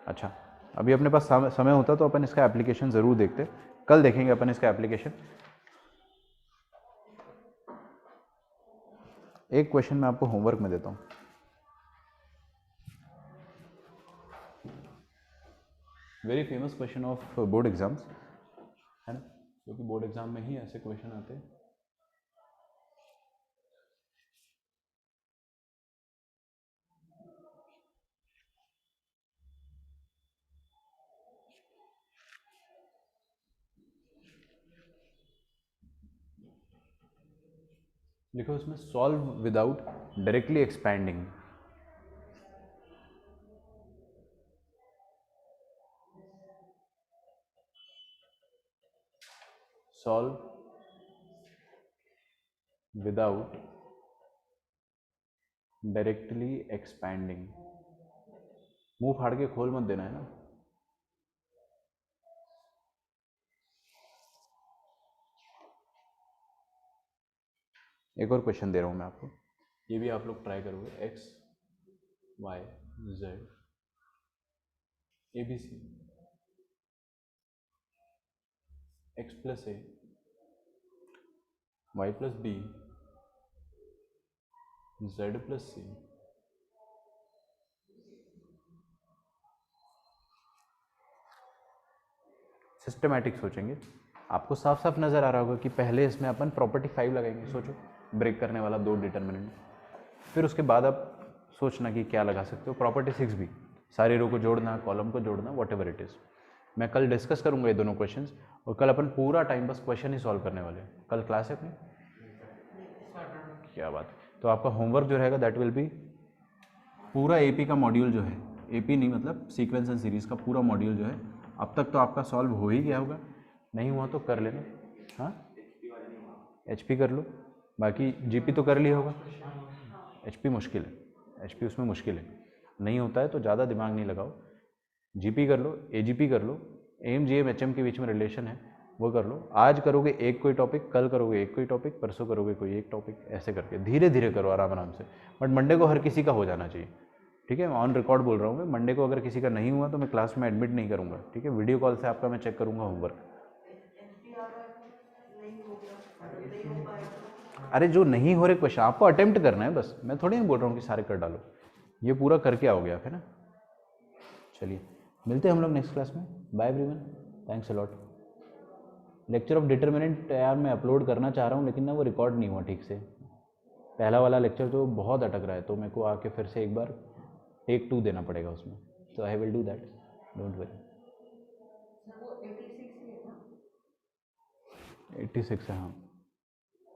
अच्छा, अभी अपने पास समय होता तो अपन इसका एप्लीकेशन ज़रूर देखते, कल देखेंगे अपन इसका एप्लीकेशन। एक क्वेश्चन मैं आपको होमवर्क में देता हूँ, very famous question of board exams, है ना, क्योंकि बोर्ड एग्जाम में ही ऐसे क्वेश्चन आते हैं। लिखो उसमें solve without directly expanding. Solve without directly expanding. मुंह फाड़ के खोल मत देना है ना। एक और क्वेश्चन दे रहा हूं मैं आपको, ये भी आप लोग ट्राई करोगे। X y z a b c x plus a y plus b z plus c. Systematic सोचेंगे। आपको साफ साफ नज़र आ रहा होगा कि पहले इसमें अपन प्रॉपर्टी 5 लगाएंगे। सोचो, ब्रेक करने वाला 2 डिटर्मिनेंट, फिर उसके बाद आप सोचना कि क्या लगा सकते हो। प्रॉपर्टी 6 भी, सारी रो को जोड़ना, कॉलम को जोड़ना, वॉट एवर इट इज़। मैं कल डिस्कस करूंगा ये दोनों क्वेश्चंस, और कल अपन पूरा टाइम बस क्वेश्चन ही सॉल्व करने वाले हैं। कल क्लास है अपनी? क्या बात। तो आपका होमवर्क जो रहेगा दैट विल बी पूरा एपी का मॉड्यूल जो है, एपी नहीं मतलब सीक्वेंस एंड सीरीज़ का पूरा मॉड्यूल जो है, अब तक तो आपका सॉल्व हो ही गया होगा। नहीं हुआ तो कर लेना। हाँ, एचपी कर लो, बाकी जीपी तो कर लिया होगा। एचपी मुश्किल है, एचपी उसमें मुश्किल है, नहीं होता है तो ज़्यादा दिमाग नहीं लगाओ। जीपी कर लो, एजीपी कर लो, M G M H M के बीच में रिलेशन है वो कर लो। आज करोगे एक कोई टॉपिक, कल करोगे एक कोई टॉपिक, परसों करोगे कोई एक टॉपिक, ऐसे करके धीरे धीरे करो आराम आराम से। बट मंडे को हर किसी का हो जाना चाहिए, ठीक है। मैं ऑन रिकॉर्ड बोल रहा हूँ, मैं मंडे को अगर किसी का नहीं हुआ तो मैं क्लास में एडमिट नहीं करूँगा, ठीक है। वीडियो कॉल से आपका मैं चेक करूँगा होमवर्क। अरे जो नहीं हो रहे क्वेश्चन आपको अटेम्प्ट करना है बस, मैं थोड़ी नहीं बोल रहा हूँ कि सारे कर डालो, ये पूरा करके आओगे आप, है ना। चलिए मिलते हैं हम लोग नेक्स्ट क्लास में। Bye everyone, thanks a lot. Lecture of determinant यार मैं अपलोड करना चाह रहा हूँ, लेकिन ना वो रिकॉर्ड नहीं हुआ ठीक से। पहला वाला लेक्चर तो बहुत अटक रहा है, तो मेरे को आके फिर से एक बार टेक 2 देना पड़ेगा उसमें। तो I will do that, don't worry. 86 है हाँ।